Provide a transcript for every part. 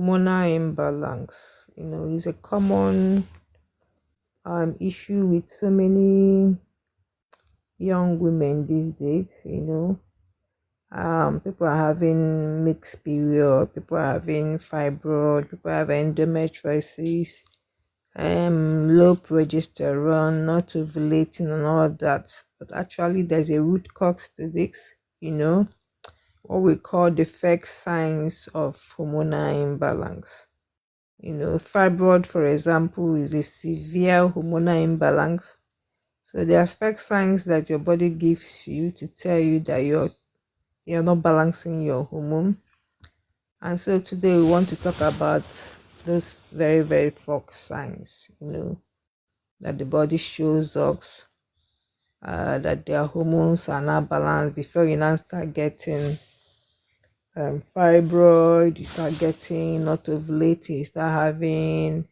hormonal imbalance, is a common issue with so many young women these days. People are having mixed period, people are having fibroid, people have endometriosis, low progesterone, not ovulating, and all that. But actually, there's a root cause to this. You know, what we call the first signs of hormonal imbalance. Fibroid, for example, is a severe hormonal imbalance. So there are first signs that your body gives you to tell you that you're not balancing your hormone. And so today we want to talk about those very, very first signs, that the body shows us that their hormones are not balanced before you now start getting fibroid, you start getting not ovulating, you start having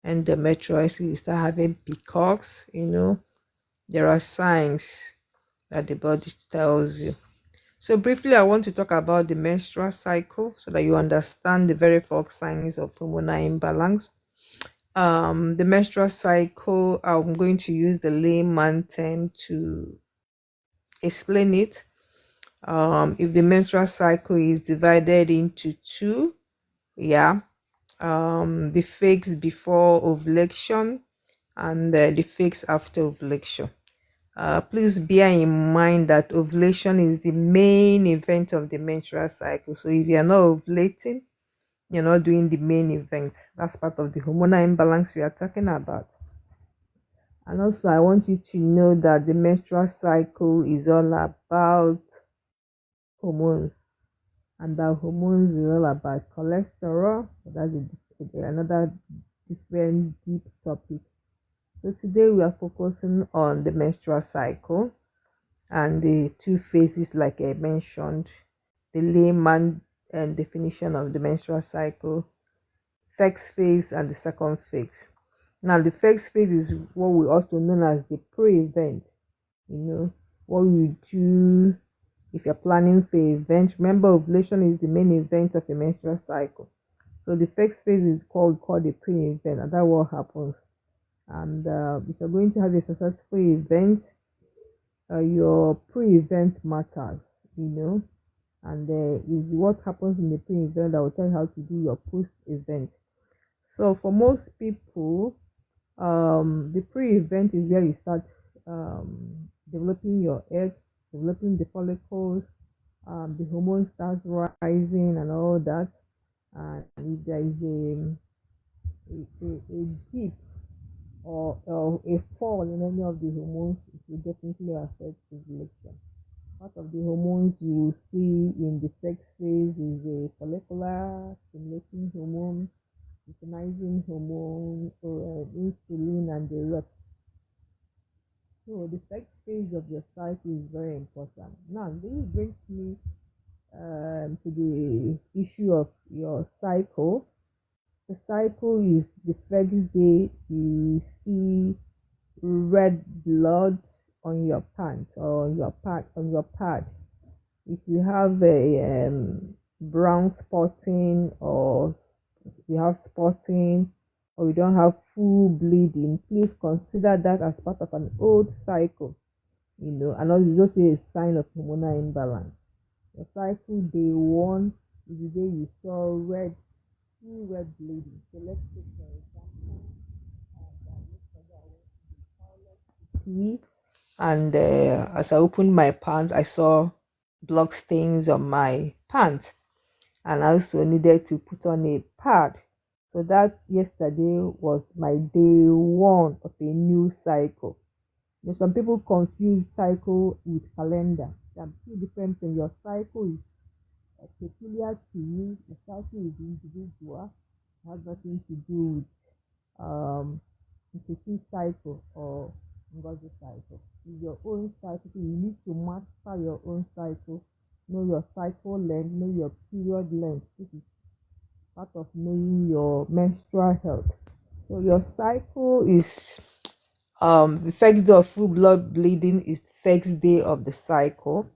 endometriosis, you start having PCOS. There are signs that the body tells you. So briefly, I want to talk about the menstrual cycle so that you understand the very first signs of hormonal imbalance. The menstrual cycle, I'm going to use the layman term to explain it. If the menstrual cycle is divided into two, the phase before ovulation and the phase after ovulation. Please bear in mind that ovulation is the main event of the menstrual cycle. So if you're not ovulating, you're not doing the main event. That's part of the hormonal imbalance we are talking about. And also, I want you to know that the menstrual cycle is all about hormones, and that hormones is all about cholesterol. So that's another different deep topic. So today we are focusing on the menstrual cycle and the two phases, like I mentioned, the layman definition of the menstrual cycle, first phase and the second phase. Now, the first phase is what we also known as the pre-event. What you do if you're planning for an event. Remember, ovulation is the main event of a menstrual cycle. So the first phase is called the pre-event, and that's what happens. And if you're going to have a successful event, your pre-event matters, and is what happens in the pre-event that will tell you how to do your post-event. So for most people, the pre-event is where you start developing your eggs, developing the follicles, the hormones starts rising and all that. And if there is a dip or a fall in any of the hormones, it will definitely affect ovulation. Part of the hormones you will see in the sex phase is a follicular stimulating hormone, luteinizing hormone, or insulin, and the rest. So the sex phase of your cycle is very important. Now, this brings me to the issue of your cycle. The cycle is the first day you see red blood on your pants or on your pad. If you have a brown spotting, or if you have spotting, or you don't have full bleeding, please consider that as part of an old cycle. And also just a sign of hormonal imbalance. The cycle day one is the day you saw full red bleeding. So let's take for example, and as I opened my pants, I saw blood stains on my pants, and I also needed to put on a pad. So that yesterday was my day one of a new cycle. Some people confuse cycle with calendar. There are two different things. Your cycle is peculiar to you. The cycle is individual. It has nothing to do with Nkechi's cycle or Ngozi's cycle. It's your own cycle. You need to master your own cycle. Know your cycle length. Know your period length. This is part of knowing your menstrual health. So your cycle is the first day of full blood bleeding is the first day of the cycle,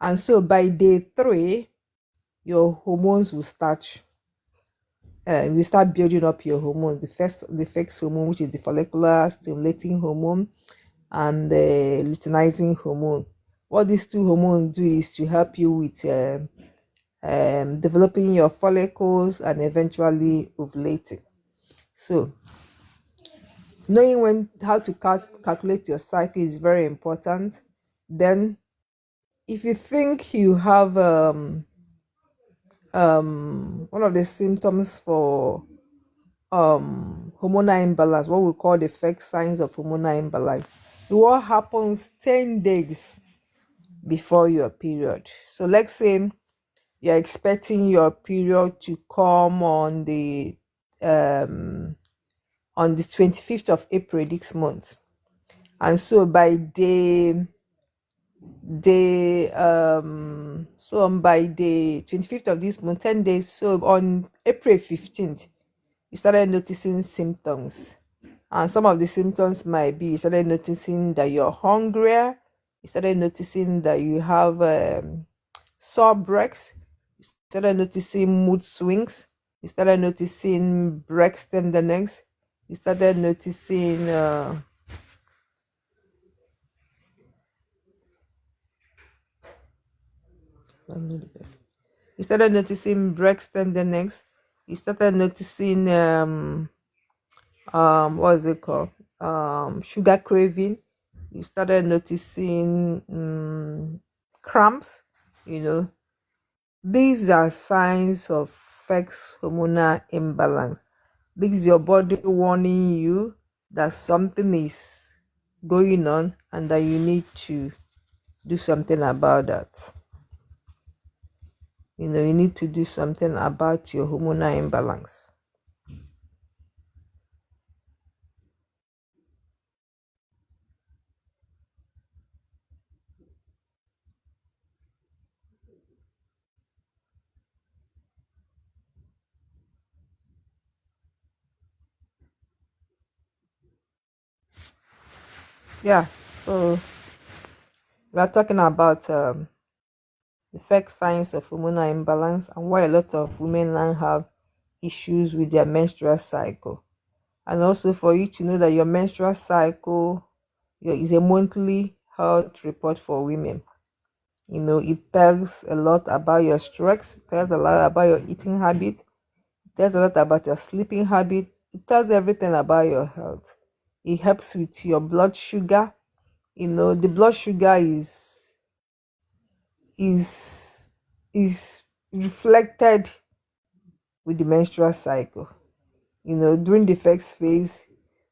and so by day 3 your hormones will start you start building up your hormones. The first hormone, which is the follicular stimulating hormone, and the luteinizing hormone. What these two hormones do is to help you with developing your follicles and eventually ovulating. So knowing when how to calculate your cycle is very important. Then if you think you have one of the symptoms for hormonal imbalance, what we call the first signs of hormonal imbalance, what happens 10 days before your period. So let's say you're expecting your period to come on the 25th of April this month, and so by by the 25th of this month, 10 days, so on April 15th, you started noticing symptoms. And some of the symptoms might be, you started noticing that you're hungrier, you started noticing that you have sore breasts, you started noticing mood swings, you started noticing breast tenderness, you started noticing you started noticing breast tenderness, you started noticing what is it called, sugar craving, you started noticing cramps. These are signs of sex hormonal imbalance. This is your body warning you that something is going on and that you need to do something about that. You need to do something about your hormonal imbalance. Yeah, so we are talking about the first signs of hormonal imbalance and why a lot of women now have issues with their menstrual cycle. And also for you to know that your menstrual cycle is a monthly health report for women. It tells a lot about your stress, it tells a lot about your eating habit, it tells a lot about your sleeping habit, it tells everything about your health. It helps with your blood sugar. The blood sugar is is reflected with the menstrual cycle. During the first phase,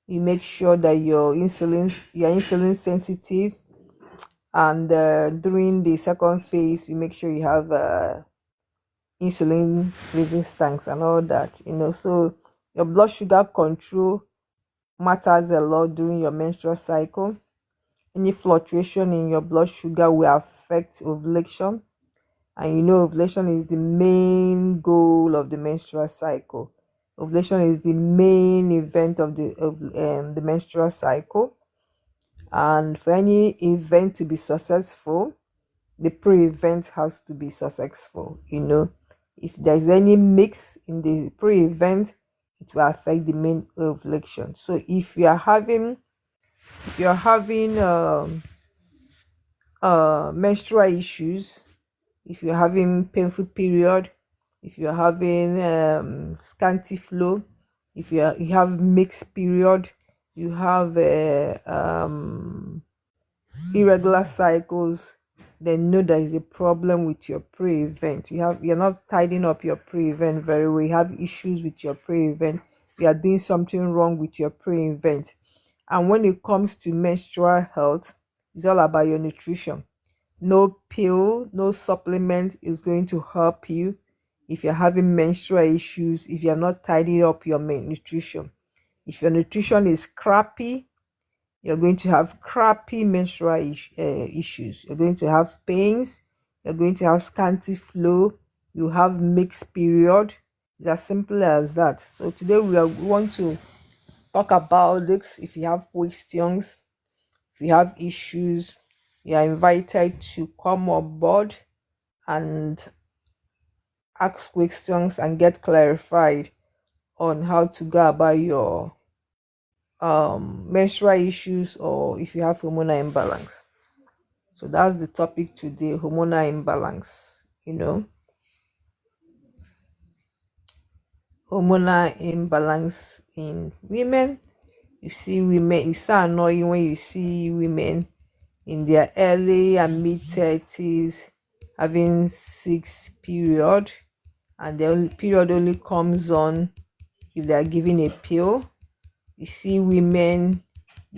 you make sure that you're insulin sensitive, and during the second phase, you make sure you have insulin resistance and all that. So your blood sugar control matters a lot during your menstrual cycle. Any fluctuation in your blood sugar will affect ovulation, and ovulation is the main goal of the menstrual cycle. Ovulation is the main event of the menstrual cycle, and for any event to be successful, the pre-event has to be successful. If there's any mix in the pre-event, it will affect the main ovulation. So if you're having menstrual issues, if you're having painful period, if you're having scanty flow, if you have mixed period, you have irregular cycles, then know there is a problem with your pre-event. You're not tidying up your pre-event very well. You have issues with your pre-event. You are doing something wrong with your pre-event. And when it comes to menstrual health, it's all about your nutrition. No pill, no supplement is going to help you if you're having menstrual issues, if you're not tidying up your nutrition. If your nutrition is crappy, you're going to have crappy menstrual issues. You're going to have pains. You're going to have scanty flow. You have mixed period. It's as simple as that. So today we want to talk about this. If you have questions, if you have issues, you are invited to come on board and ask questions and get clarified on how to go about your menstrual issues, or if you have hormonal imbalance. So that's the topic today, hormonal imbalance. You know, hormonal imbalance in women. You see women, it's so annoying when you see women in their early and mid 30s having six period, and the only period only comes on if they are given a pill. You see women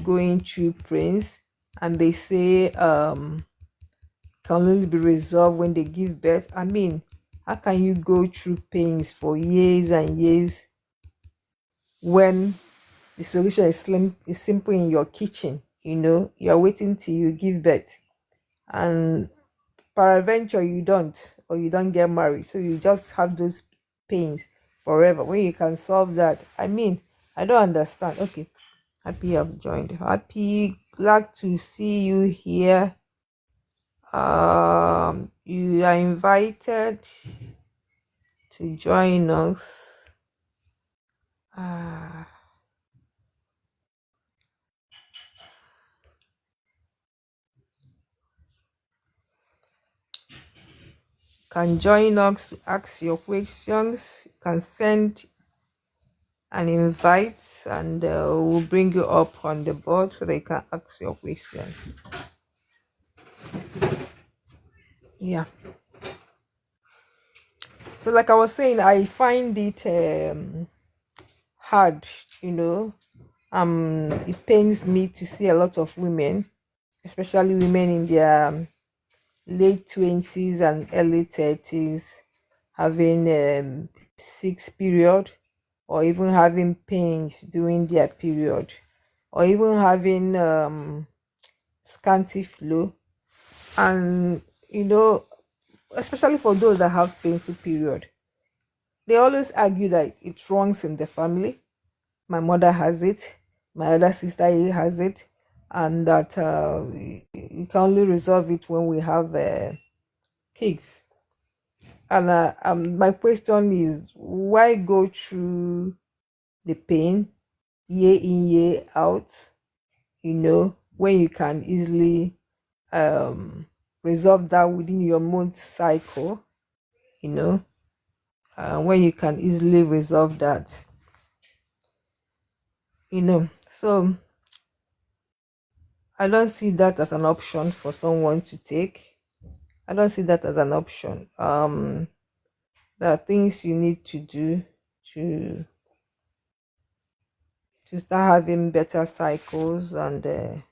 going through pains, and they say can only be resolved when they give birth. I mean, how can you go through pains for years and years when the solution is simple in your kitchen? You know, you're waiting till you give birth, and peradventure you don't, or you don't get married, so you just have those pains forever when you can solve that. I mean, I don't understand. Okay, happy you have joined. Happy, glad to see you here. You are invited to join us. uh, can join us to ask your questions. You can send an invite, and we'll bring you up on the board so that you can ask your questions. Yeah, so like I was saying, I find it hard, you know. It pains me to see a lot of women, especially women in their late 20s and early 30s, having six period, or even having pains during their period, or even having scanty flow. And you know, especially for those that have painful period, they always argue that it runs in the family. My mother has it, my other sister has it, and that you can only resolve it when we have kids. And my question is, why go through the pain year in, year out, you know, when you can easily resolve that within your month cycle, you know, when you can easily resolve that, you know. So I don't see that as an option for someone to take. I don't see that as an option. There are things you need to do to start having better cycles, and there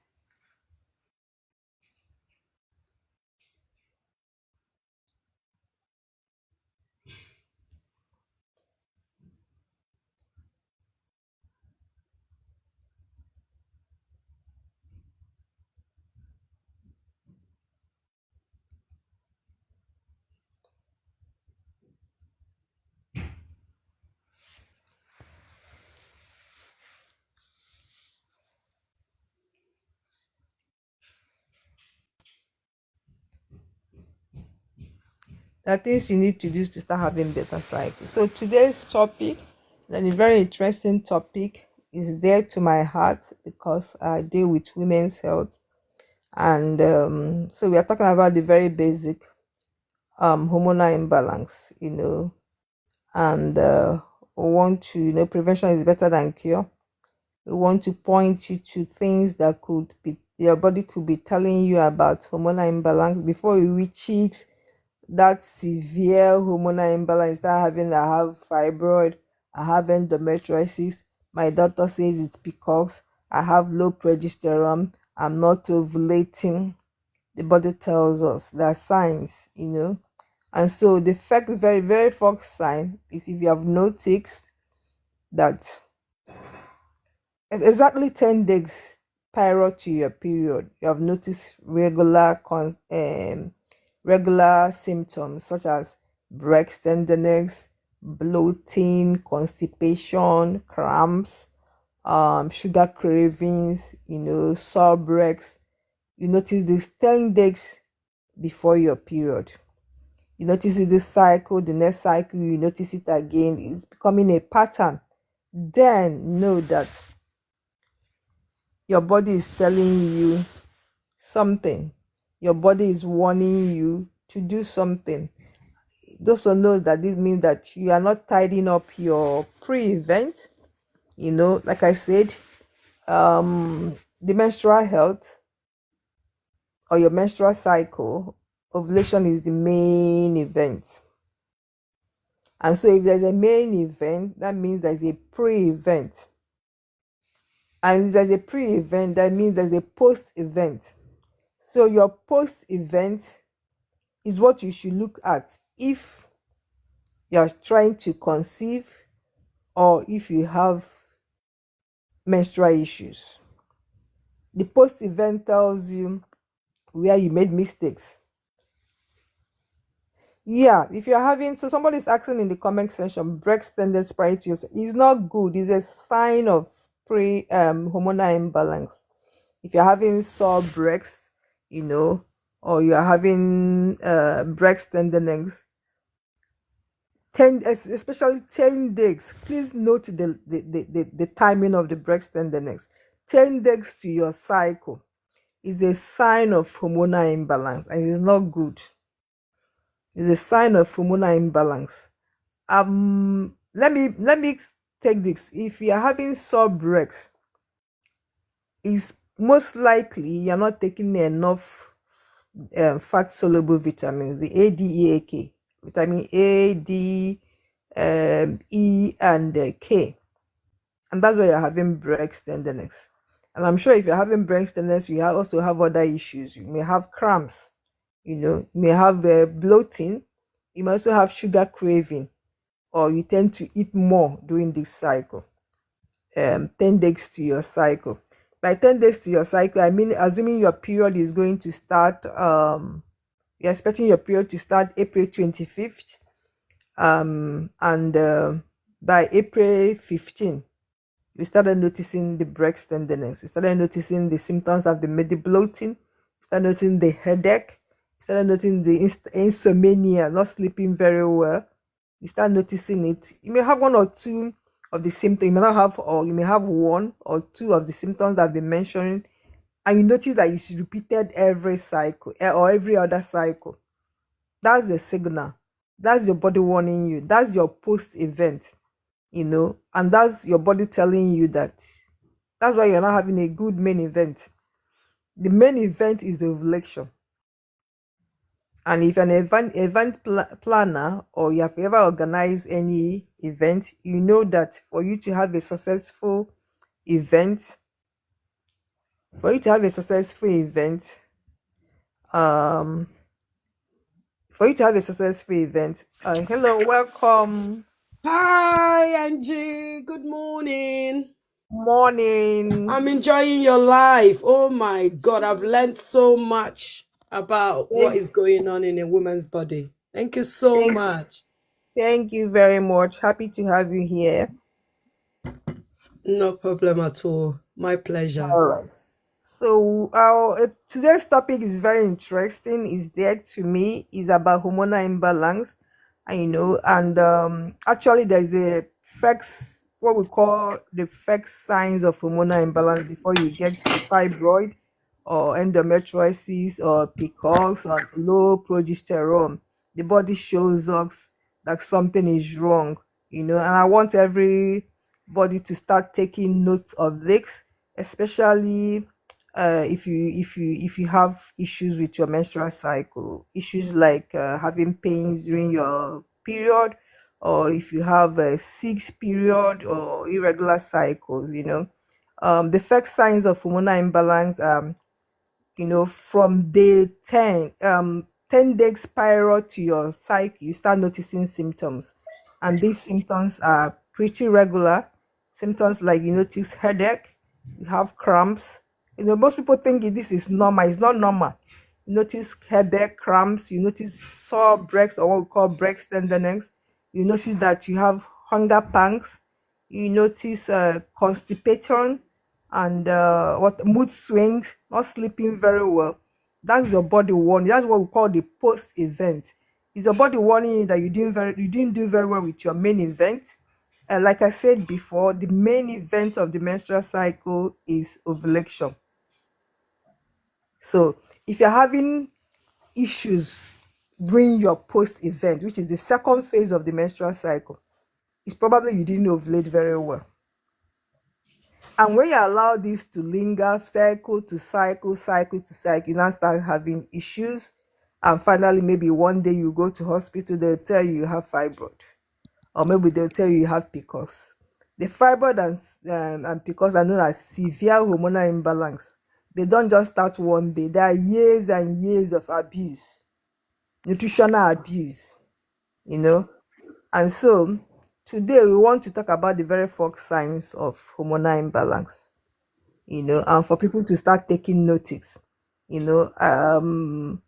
are things you need to do to start having better cycles. So today's topic, and a very interesting topic, is dear to my heart because I deal with women's health. And so we are talking about the very basic hormonal imbalance, you know. And we want to, you know, prevention is better than cure. We want to point you to things that could be, your body could be telling you about hormonal imbalance before you reach it. That severe hormonal imbalance, start having, I have fibroid, I have endometriosis, my doctor says it's because I have low progesterone, I'm not ovulating. The body tells us there are signs, you know. And so the first, very very first sign is if you have noticed that exactly 10 days prior to your period, you have noticed regular symptoms such as breast tenderness, bloating, constipation, cramps, sugar cravings, you know, sore breasts. You notice this 10 days before your period. You notice it this cycle, the next cycle, you notice it again. It's becoming a pattern. then know that your body is telling you something. Your body is warning you to do something. Those who know that this means that you are not tidying up your pre-event. Like I said, the menstrual health or your menstrual cycle, ovulation is the main event. And so if there's a main event, that means there's a pre-event. And if there's a pre-event, that means there's a post-event. So your post-event is what you should look at if you're trying to conceive or if you have menstrual issues. The post-event tells you where you made mistakes. Yeah, if you're having, so somebody's asking in the comment section, breast tenderness prior to yourself, it's not good. It's a sign of hormonal imbalance. If you're having sore breasts, or you're having breast tenderness, especially 10 days, please note the timing of the breast tenderness. 10 days to your cycle is a sign of hormonal imbalance, and it's not good. It's a sign of hormonal imbalance. Let me take this. If you are having sore breasts, it's most likely you're not taking enough fat soluble vitamins, the A, D, E, A, K, vitamin A, D, E, and K, and that's why you're having breast tenderness. And I'm sure if you're having breast tenderness, you also have other issues. You may have cramps, you may have bloating, you may also have sugar craving, or you tend to eat more during this cycle. 10 days to your cycle. By 10 days to your cycle, I mean assuming your period is going to start, you're expecting your period to start April 25th, and by April 15th, you started noticing the breast tenderness, you started noticing the symptoms of the bloating, you started noticing the headache, you started noticing the insomnia, not sleeping very well. You start noticing it. You may have one or two of the symptoms, you may not have, or you may have one or two of the symptoms that I've been mentioning, and you notice that it's repeated every cycle or every other cycle. That's the signal. That's your body warning you. That's your post event, and that's your body telling you that that's why you're not having a good main event. The main event is the ovulation. And if you're an event planner, or you have ever organized any event, you know that for you to have a successful event, um for you to have a successful event, hello, welcome. Hi, Angie. Good morning. Morning. I'm enjoying your life. Oh my God, I've learned so much about what thank is going on in a woman's body. Thank you so thank much. thank you very much. Happy to have you here. No problem at all. My pleasure. All right. So our today's topic is very interesting. Is there to me is about hormonal imbalance, and actually there's the facts, what we call the facts signs of hormonal imbalance before you get to fibroid or endometriosis or PCOS or low progesterone. The body shows us that something is wrong, and I want everybody to start taking notes of this, especially if you have issues with your menstrual cycle, issues like having pains during your period, or if you have a 6 period or irregular cycles. The first signs of hormonal imbalance, from day 10, 10 days prior to your cycle, you start noticing symptoms, and these symptoms are pretty regular. Symptoms like you notice headache, you have cramps. Most people think this is normal. It's not normal. You notice headache, cramps, you notice sore breasts or what we call breast tenderness, you notice that you have hunger pangs, you notice constipation, and what mood swings, not sleeping very well. That's your body warning. That's what we call the post event. Is your body warning you that you didn't do very well with your main event, like I said before, the main event of the menstrual cycle is ovulation. So if you're having issues during your post event, which is the second phase of the menstrual cycle, it's probably you didn't ovulate very well. And when you allow this to linger, cycle to cycle, cycle to cycle, you now start having issues. And finally, maybe one day you go to hospital, they'll tell you have fibroid. Or maybe they'll tell you have PCOS. The fibroid and PCOS are known as severe hormonal imbalance. They don't just start one day. There are years and years of abuse, nutritional abuse, you know. And so today we want to talk about the very first signs of hormonal imbalance, and for people to start taking notice, you know.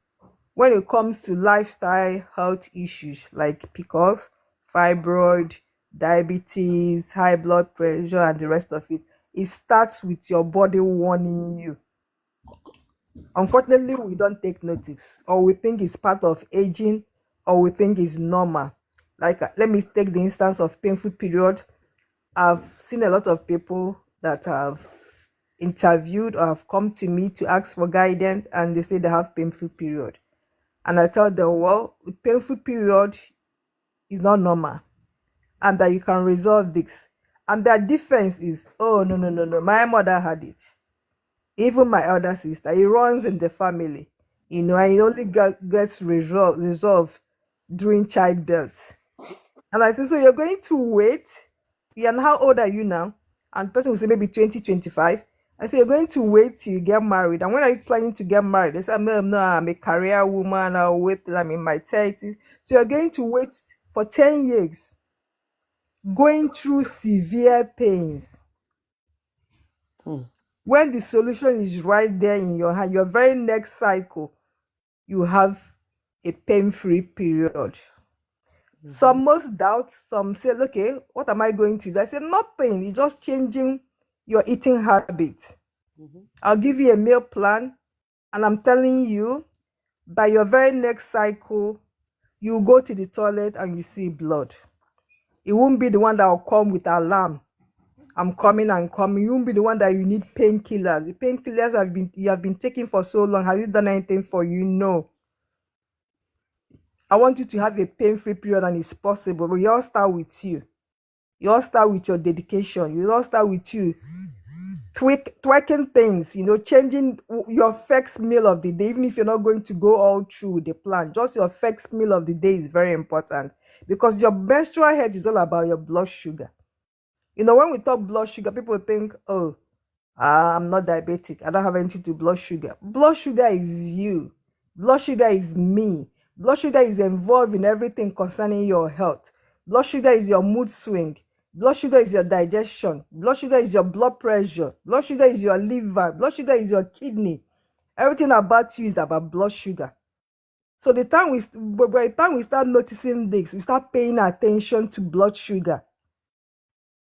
When it comes to lifestyle health issues like PCOS, fibroid, diabetes, high blood pressure, and the rest of it, it starts with your body warning you. Unfortunately, we don't take notice, or we think it's part of aging, or we think it's normal. Like, let me take the instance of painful period. I've seen a lot of people that have interviewed or have come to me to ask for guidance, and they say they have painful period. And I tell them, well, painful period is not normal, and that you can resolve this. And their defense is, oh, no, no, no, no, my mother had it. Even my elder sister, it runs in the family, and it only gets resolved during childbirth. And I say, so you're going to wait? And how old are you now? And the person will say maybe 2025. I say, you're going to wait till you get married. And when are you planning to get married? They say, no, I'm a career woman. I'll wait till I'm in my 30s. So you're going to wait for 10 years, going through severe pains. When the solution is right there in your hand, your very next cycle, you have a pain-free period. Some most doubt, some say, okay, what am I going to do? I say, nothing. It's just changing your eating habit. I'll give you a meal plan, and I'm telling you, by your very next cycle, you go to the toilet and you see blood. It won't be the one that will come with alarm. I'm coming. You won't be the one that you need painkillers. The painkillers you have been taking for so long. Has it done anything for you? No. I want you to have a pain-free period, and it's possible. But you all start with you. You all start with your dedication. You all start with you tweaking things, changing your first meal of the day. Even if you're not going to go all through the plan, just your first meal of the day is very important, because your menstrual health is all about your blood sugar. When we talk blood sugar, people think, oh, I'm not diabetic, I don't have anything to blood sugar. Blood sugar is you. Blood sugar is me. Blood sugar is involved in everything concerning your health. Blood sugar is your mood swing. Blood sugar is your digestion. Blood sugar is your blood pressure. Blood sugar is your liver. Blood sugar is your kidney. Everything about you is about blood sugar. So by the time we start noticing this, we start paying attention to blood sugar.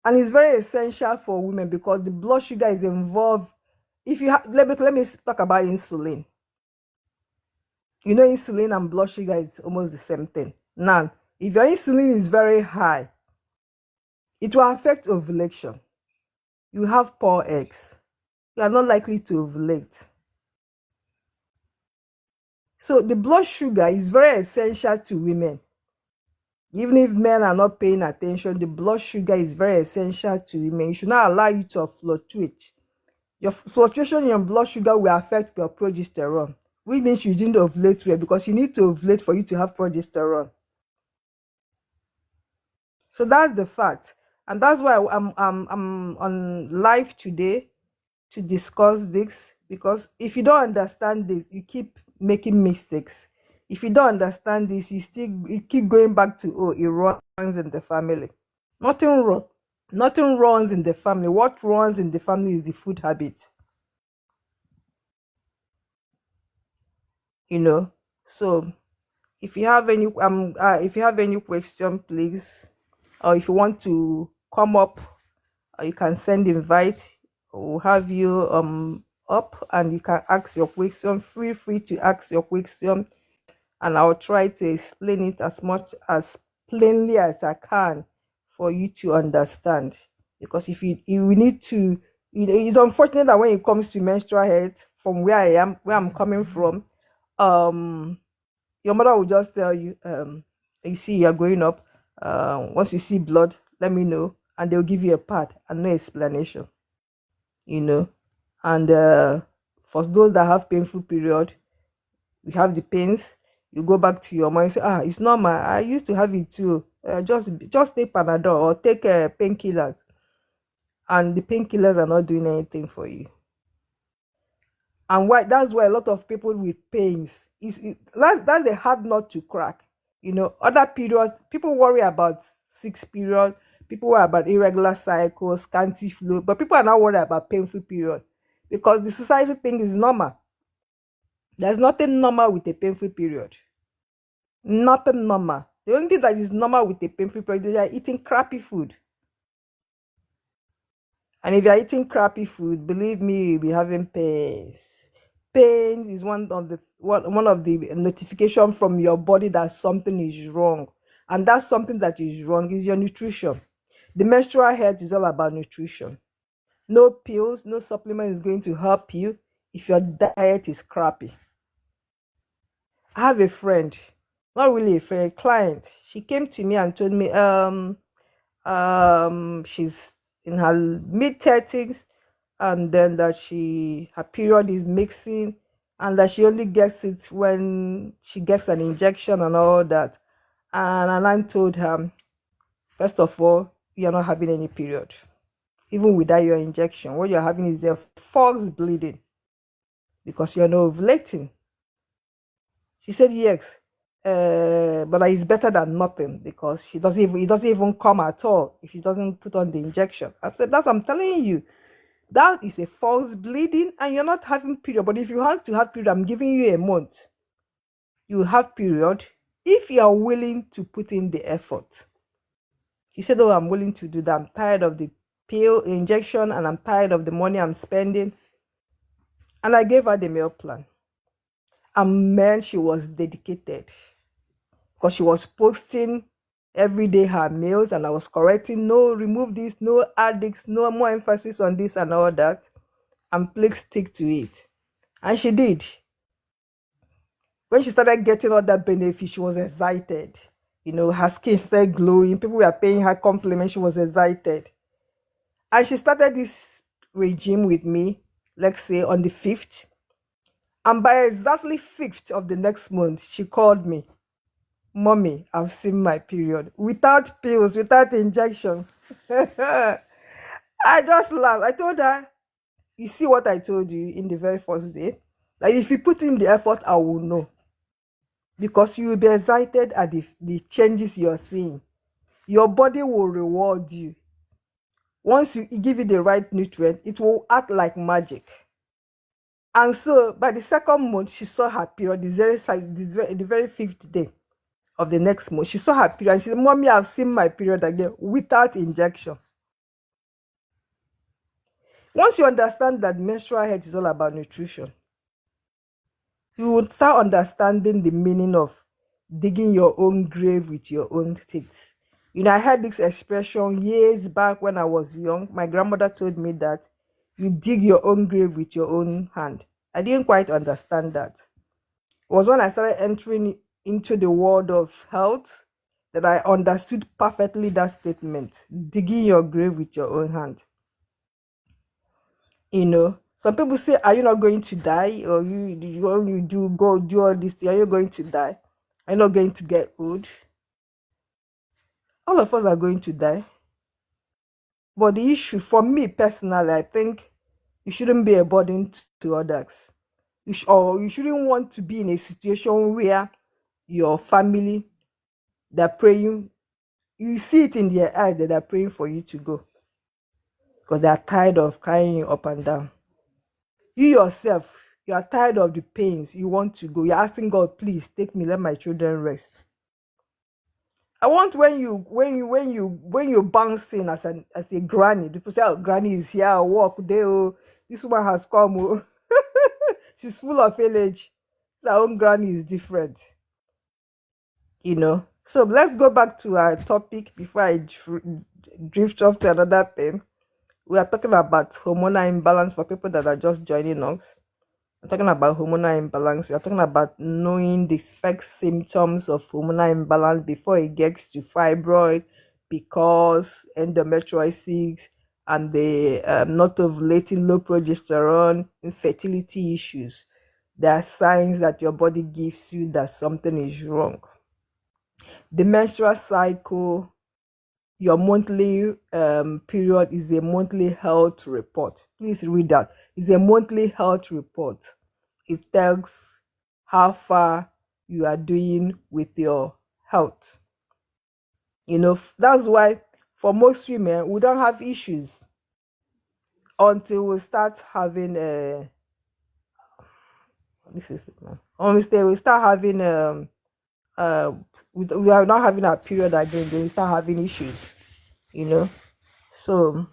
And it's very essential for women, because the blood sugar is involved. If you let me talk about insulin. Insulin and blood sugar is almost the same thing. Now, if your insulin is very high, it will affect ovulation. You have poor eggs. You are not likely to ovulate. So the blood sugar is very essential to women. Even if men are not paying attention, the blood sugar is very essential to women. You should not allow you to fluctuate. Your fluctuation in your blood sugar will affect your progesterone, which means you didn't ovulate well, because you need to ovulate for you to have progesterone. So that's the fact, and that's why I'm on live today to discuss this, because if you don't understand this, you keep making mistakes. If you don't understand this, you keep going back to, oh, it runs in the family. Nothing runs in the family. What runs in the family is the food habit. So if you have any question, please, or if you want to come up, you can send invite. We'll have you up, and you can ask your question. Feel free to ask your question, and I'll try to explain it as much as plainly as I can for you to understand. Because if you need to, it's unfortunate that when it comes to menstrual health, from where I am, where I'm coming from, um, your mother will just tell you, you see, you're growing up. Once you see blood, let me know, and they'll give you a pad and no explanation. You know, and for those that have painful period, we have the pains. You go back to your mind, say, ah, it's normal. I used to have it too. Just take Panadol or take painkillers, and the painkillers are not doing anything for you. And why? That's why a lot of people with pains that's a hard nut to crack. Other periods, people worry about 6 periods, people worry about irregular cycles, scanty flow, but people are not worried about painful period because the society thing is normal. There's nothing normal with a painful period. Nothing normal. The only thing that is normal with a painful period is you're eating crappy food. And if you're eating crappy food, believe me, you'll be having pains. Pain is one of the notification from your body that something is wrong. And that something that is wrong is your nutrition. The menstrual health is all about nutrition. No pills, no supplement is going to help you if your diet is crappy. I have a friend, not really a friend, a client. She came to me and told me, she's in her mid 30s, and then that her period is mixing, and that she only gets it when she gets an injection and all that. And I told her, first of all, you're not having any period. Even without your injection, what you're having is a false bleeding because you're not ovulating. She said yes, but it's better than nothing because it doesn't even come at all if she doesn't put on the injection. I said, that I'm telling you, that is a false bleeding and you're not having period. But if you want to have period, I'm giving you a month. You have period if you are willing to put in the effort. She said, oh, I'm willing to do that. I'm tired of the pill injection and I'm tired of the money I'm spending. And I gave her the meal plan. And man, she was dedicated because she was posting every day her meals, and I was correcting, no, remove this, no, add this, no, more emphasis on this and all that, and please stick to it. And she did. When she started getting all that benefit, she was excited. Her skin started glowing. People were paying her compliments. She was excited. And she started this regime with me, let's say on the 5th. And by exactly 5th of the next month, she called me. Mommy, I've seen my period. Without pills, without injections. I just laughed. I told her, you see what I told you in the very first day? Like, if you put in the effort, I will know. Because you will be excited at the changes you're seeing. Your body will reward you. Once you give it the right nutrient, it will act like magic. And so by the 2nd month, she saw her period, the very 5th day of the next month. She saw her period and she said, Mommy, I've seen my period again without injection. Once you understand that menstrual health is all about nutrition, you will start understanding the meaning of digging your own grave with your own teeth. I heard this expression years back when I was young. My grandmother told me that you dig your own grave with your own hand. I didn't quite understand that. It was when I started entering into the world of health that I understood perfectly that statement, digging your grave with your own hand. Some people say, are you not going to die? Or you do all this, are you going to die? Are you not going to get old? All of us are going to die. But the issue, for me personally, I think you shouldn't be a burden to others. Or you shouldn't want to be in a situation where your family, they're praying. You see it in their eyes that they're praying for you to go. Because they're tired of crying you up and down. You yourself, you are tired of the pains. You want to go. You're asking God, please take me, let my children rest. I want when you bouncing as a granny, people say, oh, granny is here, walk there. Oh, this woman has come. Oh. She's full of age. Her own granny is different. So let's go back to our topic before I drift off to another thing. We are talking about hormonal imbalance for people that are just joining us. We're talking about hormonal imbalance. We are talking about knowing the first symptoms of hormonal imbalance before it gets to fibroid, because endometriosis, and the not ovulating, low progesterone, infertility issues. There are signs that your body gives you that something is wrong. The menstrual cycle, your monthly period is a monthly health report. Please read that. It's a monthly health report. It tells how far you are doing with your health. That's why for most women, we don't have issues until we start having this is it, man. Honestly, we start having uh we are not having a period again, then we start having issues, you know. So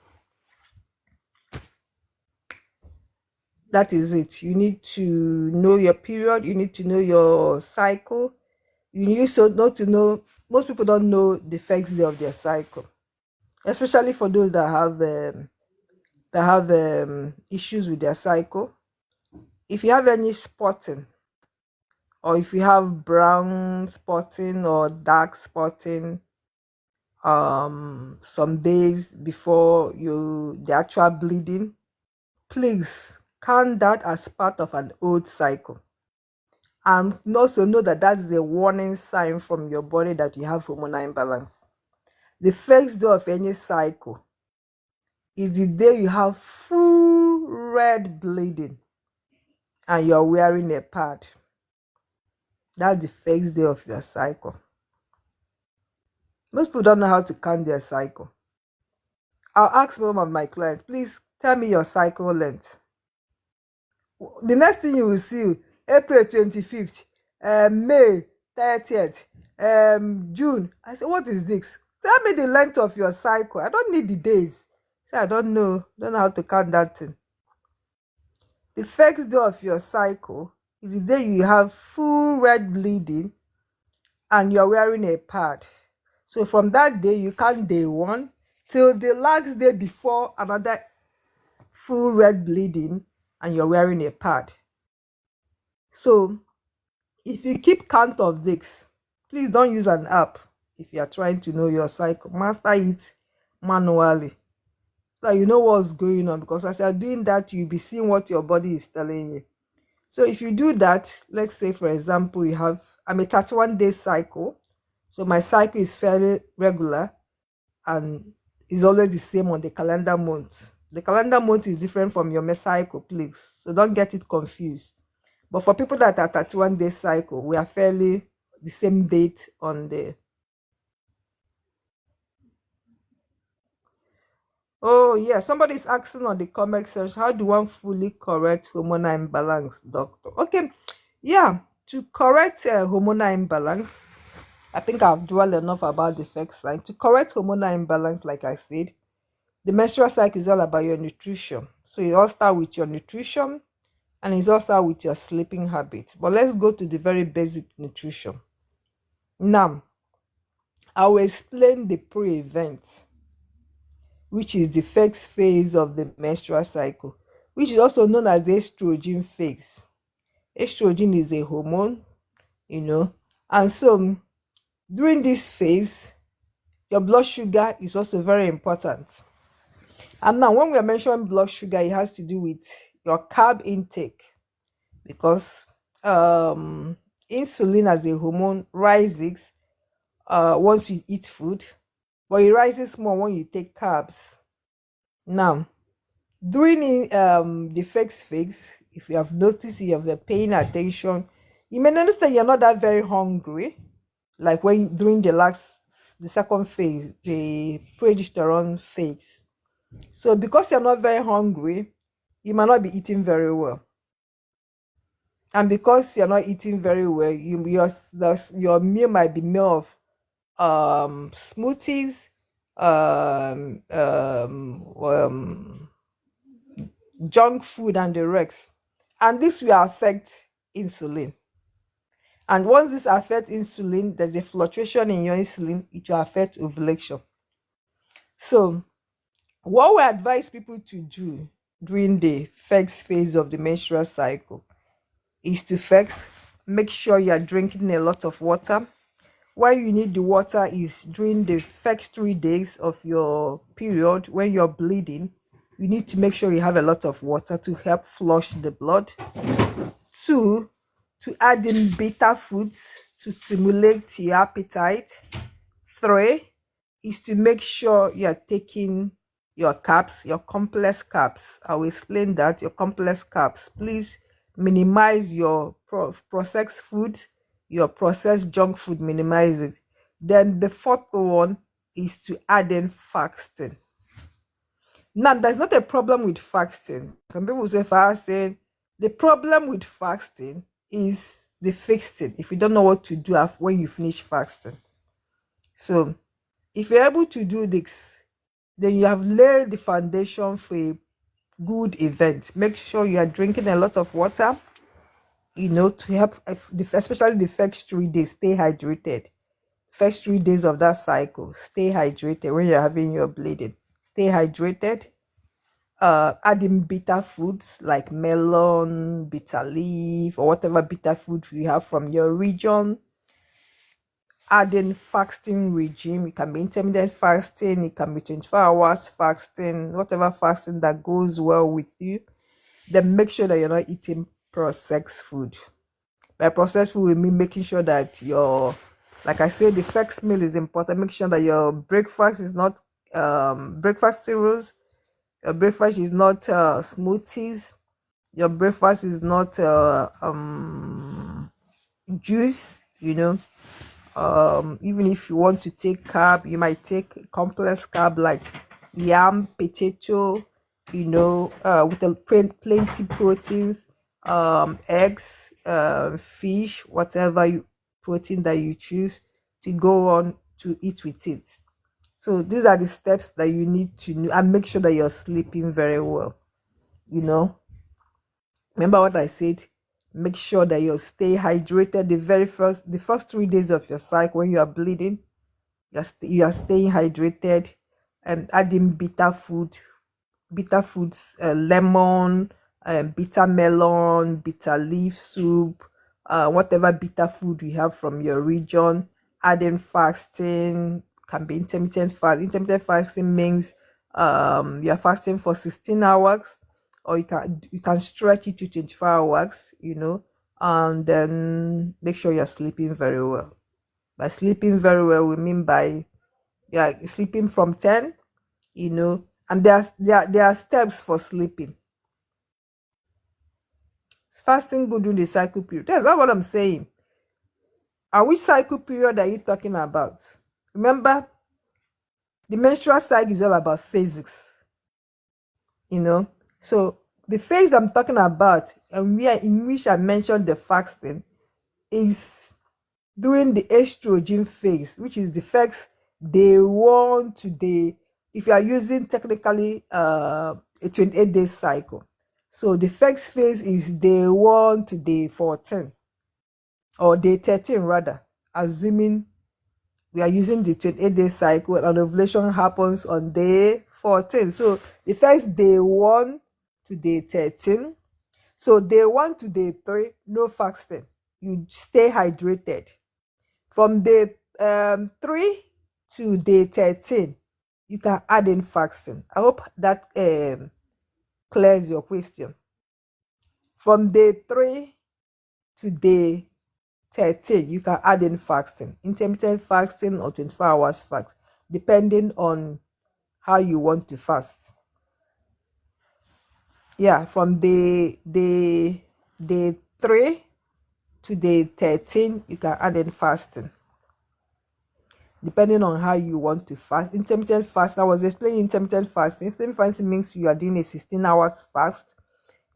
that is it. You need to know your period, you need to know your cycle. You need so not to know, most people don't know the first day of their cycle, especially for those that have issues with their cycle. If you have any spotting, or if you have brown spotting or dark spotting, some days before the actual bleeding, please count that as part of an old cycle, and also know that that's the warning sign from your body that you have hormonal imbalance. The first day of any cycle is the day you have full red bleeding and you're wearing a pad. That's the first day of your cycle. Most people don't know how to count their cycle. I'll ask some of my clients, please tell me your cycle length. The next thing you will see, April 25th, May 30th, June. I say, what is this? Tell me the length of your cycle. I don't need the days. Say, I don't know how to count that thing. The first day of your cycle is the day you have full red bleeding and you're wearing a pad. So from that day, you count day 1 till the last day before another full red bleeding and you're wearing a pad. So if you keep count of this, please don't use an app if you are trying to know your cycle. Master it manually so you know what's going on, because as you're doing that, you'll be seeing what your body is telling you. So if you do that, let's say for example, I'm a 31-day cycle, so my cycle is fairly regular and is always the same on the calendar month. The calendar month is different from your cycle, please, so don't get it confused. But for people that are 31-day cycle, we are fairly the same date on the. Oh yeah, somebody's asking on the comment section, how do one fully correct hormonal imbalance, doctor? Okay, yeah, to correct hormonal imbalance, I think I've dwelled enough about the effect sign. To correct hormonal imbalance, like I said, the menstrual cycle is all about your nutrition. So it all starts with your nutrition, and it's also with your sleeping habits. But let's go to the very basic nutrition. Now, I will explain the pre-event, which is the first phase of the menstrual cycle, which is also known as the estrogen phase. Estrogen is a hormone, and so during this phase, your blood sugar is also very important. And now, when we are mentioning blood sugar, it has to do with your carb intake, because insulin as a hormone rises once you eat food, but it rises more when you take carbs. Now, during the first phase, if you have noticed, you have been paying attention, you may notice that you're not that very hungry, like when during the second phase, the progesterone phase. So because you're not very hungry, you might not be eating very well. And because you're not eating very well, your meal might be meal of smoothies, junk food, and the rest. And this will affect insulin. And once this affects insulin, there's a fluctuation in your insulin, it will affect ovulation. So what we advise people to do during the first phase of the menstrual cycle is to first make sure you are drinking a lot of water. Why you need the water is during the first 3 days of your period when you're bleeding, you need to make sure you have a lot of water to help flush the blood. 2, to add in bitter foods to stimulate your appetite. 3 is to make sure you are taking your carbs, your complex carbs. I will explain that. Your complex carbs, please minimize your processed food, your processed junk food, minimize it. Then the 4th one is to add in fasting. Now, there's not a problem with fasting. Some people say fasting. The problem with fasting is the fixing. If you don't know what to do when you finish fasting. So if you're able to do this, then you have laid the foundation for a good event. Make sure you are drinking a lot of water, to help, especially the first 3 days, stay hydrated. First 3 days of that cycle, stay hydrated when you're having your bleeding. Stay hydrated. Adding bitter foods like melon, bitter leaf, or whatever bitter food you have from your region. Adding fasting regime. It can be intermittent fasting, it can be 24 hours fasting, whatever fasting that goes well with you. Then make sure that you're not eating processed food. By processed food, we mean making sure that like I said, the first meal is important. Make sure that your breakfast is not breakfast cereals. Your breakfast is not smoothies. Your breakfast is not juice. Even if you want to take carb, you might take complex carb like yam, potato, with plenty proteins, eggs, fish, whatever protein that you choose to go on to eat with it. So these are the steps that you need to know, and make sure that you're sleeping very well. Remember what I said? Make sure that you stay hydrated the first 3 days of your cycle. When you are bleeding, you are staying hydrated, and adding bitter foods, lemon, bitter melon, bitter leaf soup, whatever bitter food you have from your region. Adding fasting, can be intermittent fast. Intermittent fasting means you're fasting for 16 hours, or you can stretch it to 24 hours, and then make sure you're sleeping very well. By sleeping very well, we mean by sleeping from 10, and there are steps for sleeping. Fasting good during the cycle period. That's not what I'm saying. And which cycle period are you talking about? Remember, the menstrual cycle is all about physics. So the phase I'm talking about, and in which I mentioned the fasting, is during the estrogen phase, which is the first day 1 to day, if you are using technically a 28-day cycle. So the first phase is day 1 to day 14, or day 13 rather, assuming we are using the 28-day cycle, and ovulation happens on day 14. So the first day 1 to day 13. So day 1 to day 3, no fasting. You stay hydrated. From day 3 to day 13, you can add in fasting. I hope that clears your question. From day 3 to day 13, you can add in fasting, intermittent fasting or 24 hours fast, depending on how you want to fast. Yeah, from day 3 to day 13, you can add in fasting, depending on how you want to fast. Intermittent fast, I was explaining intermittent fasting. Intermittent fasting means you are doing a 16 hours fast.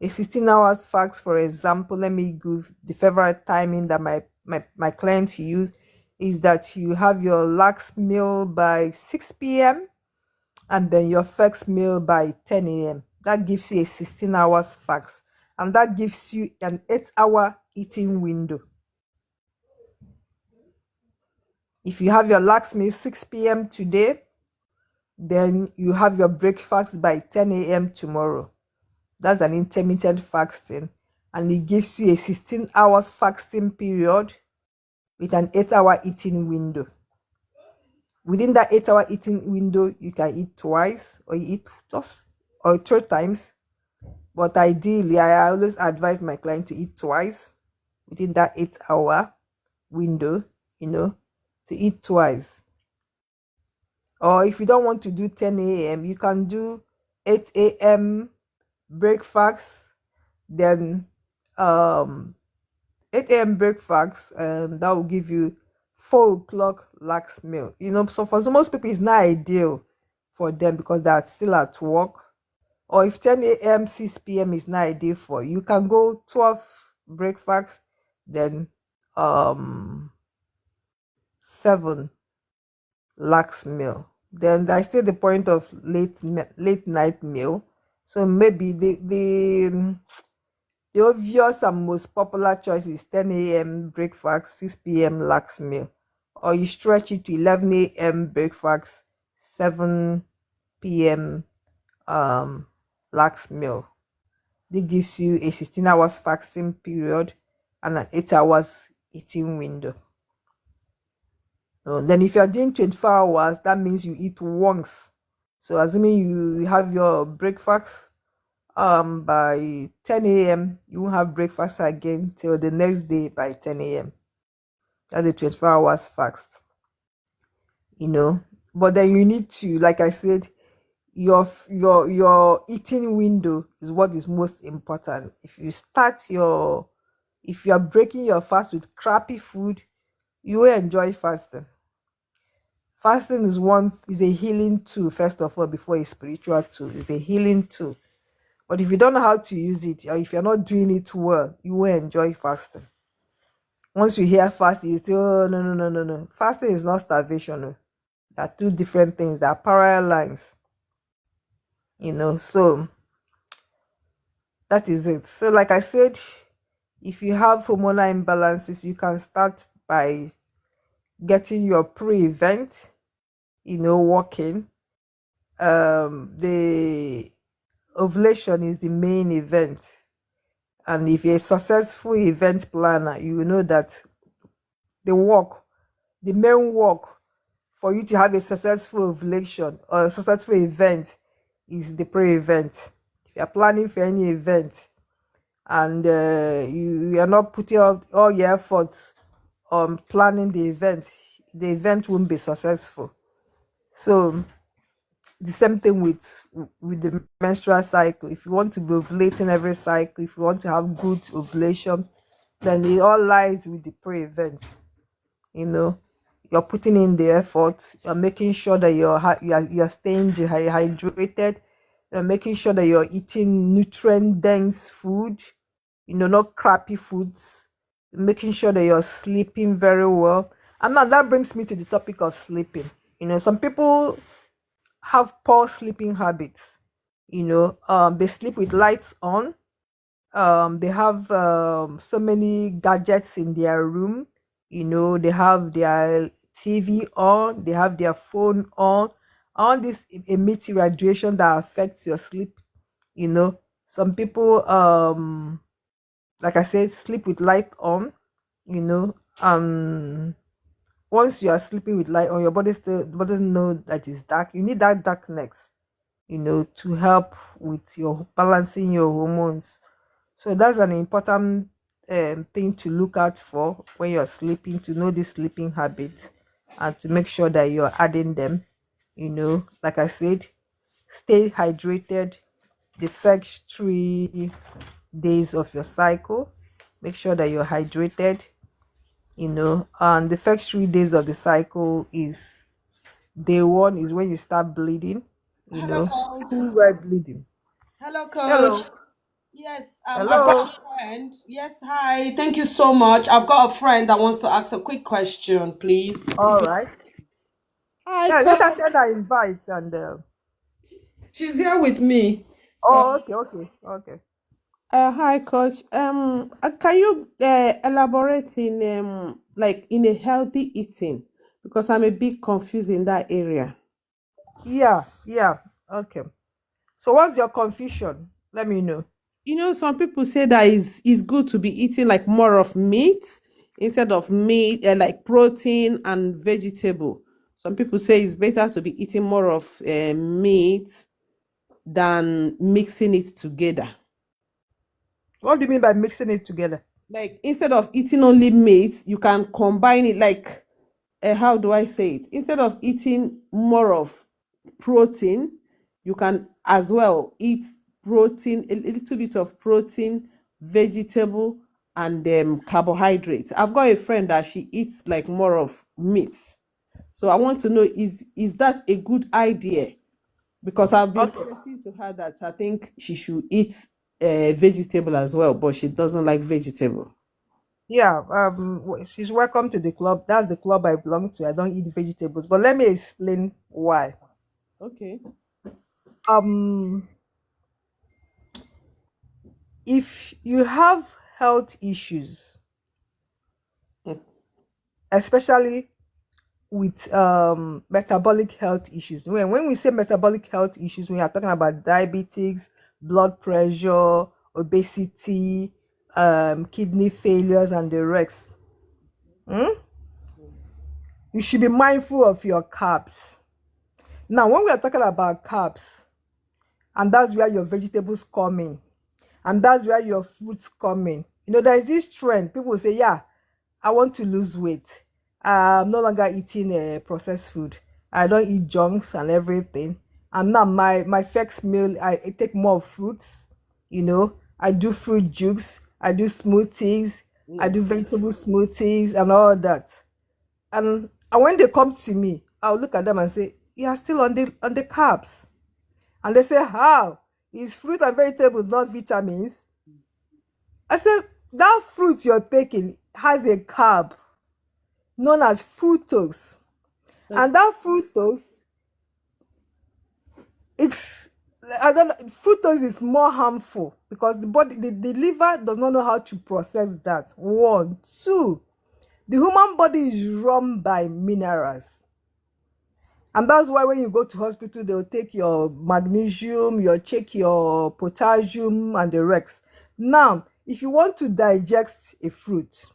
A 16 hours fast, for example, let me give the favorite timing that my clients use, is that you have your last meal by 6 p.m. and then your first meal by 10 a.m. That gives you a 16 hours fast, and that gives you an 8-hour eating window. If you have your lax meal 6 p.m. today, then you have your breakfast by 10 a.m. tomorrow. That's an intermittent fasting, and it gives you a 16 hours fasting period with an 8-hour eating window. Within that 8-hour eating window, you can eat twice, or you eat just or 3 times. But ideally, I always advise my client to eat twice within that 8-hour window, to eat twice. Or if you don't want to do 10 a.m., you can do 8 a.m. breakfast, then 8 a.m. breakfast, that will give you 4 o'clock lax meal. So for most people, it's not ideal for them because they're still at work. Or if 10 a.m., 6 p.m. is not ideal for you, you can go 12 breakfast, then 7 lax meal. Then there's still the point of late night meal. So maybe the obvious and most popular choice is 10 a.m. breakfast, 6 p.m. lax meal. Or you stretch it to 11 a.m. breakfast, 7 p.m. lax meal. This gives you a 16 hours fasting period and an 8 hours eating window. Then if you are doing 24 hours, that means you eat once. So assuming you have your breakfast by 10 a.m., you won't have breakfast again till the next day by 10 a.m. That's a 24 hours fast. But then you need to, like I said, your eating window is what is most important. If you are breaking your fast with crappy food, you will enjoy fasting. Fasting is a healing tool, first of all, before a spiritual tool. It's a healing tool. But if you don't know how to use it, or if you're not doing it well, you will enjoy fasting. Once you hear fasting, you say, oh, no. Fasting is not starvation. No. There are two different things. There are parallel lines. So that is it. So like I said, if you have hormonal imbalances, you can start by getting your pre-event, working. The ovulation is the main event, and if you're a successful event planner, you will know that the main work for you to have a successful ovulation or a successful event is the pre-event. If you're planning for any event and you are not putting all your efforts on planning the event won't be successful. So the same thing with the menstrual cycle. If you want to be ovulating every cycle, if you want to have good ovulation, then it all lies with the pre-event. You're putting in the effort. You're making sure that you're staying hydrated. You're making sure that you're eating nutrient dense food. Not crappy foods. Making sure that you're sleeping very well. And now that brings me to the topic of sleeping. Some people have poor sleeping habits. They sleep with lights on. They have so many gadgets in their room. They have their TV on, they have their phone on. All this emits radiation that affects your sleep. Some people, like I said, sleep with light on. Once you are sleeping with light on, your body still doesn't know that it's dark. You need that darkness, to help with your balancing your hormones. So that's an important thing to look out for when you're sleeping, to know the sleeping habits and to make sure that you're adding them. Like I said, stay hydrated the first 3 days of your cycle. Make sure that you're hydrated. And the first 3 days of the cycle is day 1 is when you start bleeding. Hello, coach. Full red bleeding. Hello, coach. Hello. Yes, I've got Hello. a friend. Yes, hi. Thank you so much. I've got a friend that wants to ask a quick question, please. All right. Hi, Yeah, let coach. us send our invite and She's here with me. So, oh, okay. Hi, Coach. Can you elaborate in like in a healthy eating? because I'm a bit confused in that area. Yeah, yeah. Okay. So what's your confusion? Let me know. Some people say that it's good to be eating like more of meat instead of meat, like protein and vegetable. Some people say it's better to be eating more of meat than mixing it together. What do you mean by mixing it together? Like instead of eating only meat, you can combine it like how do I say it? Instead of eating more of protein, you can as well eat protein, a little bit of protein, vegetable, and carbohydrates. I've got a friend that she eats like more of meat. So I want to know, is that a good idea? Because I've been Okay. stressing to her that I think she should eat vegetable as well, but she doesn't like vegetable. Yeah, she's welcome to the club. That's the club I belong to. I don't eat vegetables. But let me explain why. Okay. Um, if you have health issues, Mm. especially with metabolic health issues, when we say metabolic health issues, we are talking about diabetes, blood pressure, obesity, kidney failures, and the rest. Hmm? You should be mindful of your carbs. Now, when we are talking about carbs, and that's where your vegetables come in, and that's where your fruits come in. There is this trend. People say, yeah, I want to lose weight. I'm no longer eating processed food. I don't eat junks and everything. And now my first meal, I take more fruits. I do fruit juice. I do smoothies. I Yeah. do vegetable smoothies and all that. And when they come to me, I'll look at them and say, you are still on the carbs. And they say, how? Is fruit and vegetables not vitamins? I said, that fruit you're taking has a carb known as fructose. Like, And that fructose, it's I don't know, fructose is more harmful because the liver does not know how to process that. One. Two, the human body is run by minerals. And that's why when you go to hospital, they'll take your magnesium, you'll check your potassium and the rest. Now, if you want to digest a fruit,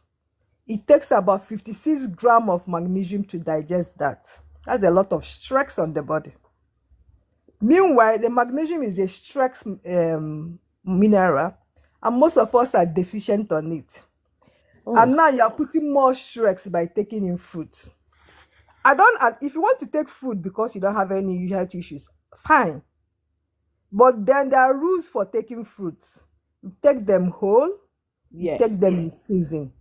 it takes about 56 grams of magnesium to digest that. That's a lot of stress on the body. Meanwhile, the magnesium is a stress mineral, and most of us are deficient on it. oh, And now you are putting more stress by taking in fruit. I don't. If you want to take food because you don't have any health issues, fine. But then there are rules for taking fruits. You take them whole. You yeah. take them in season.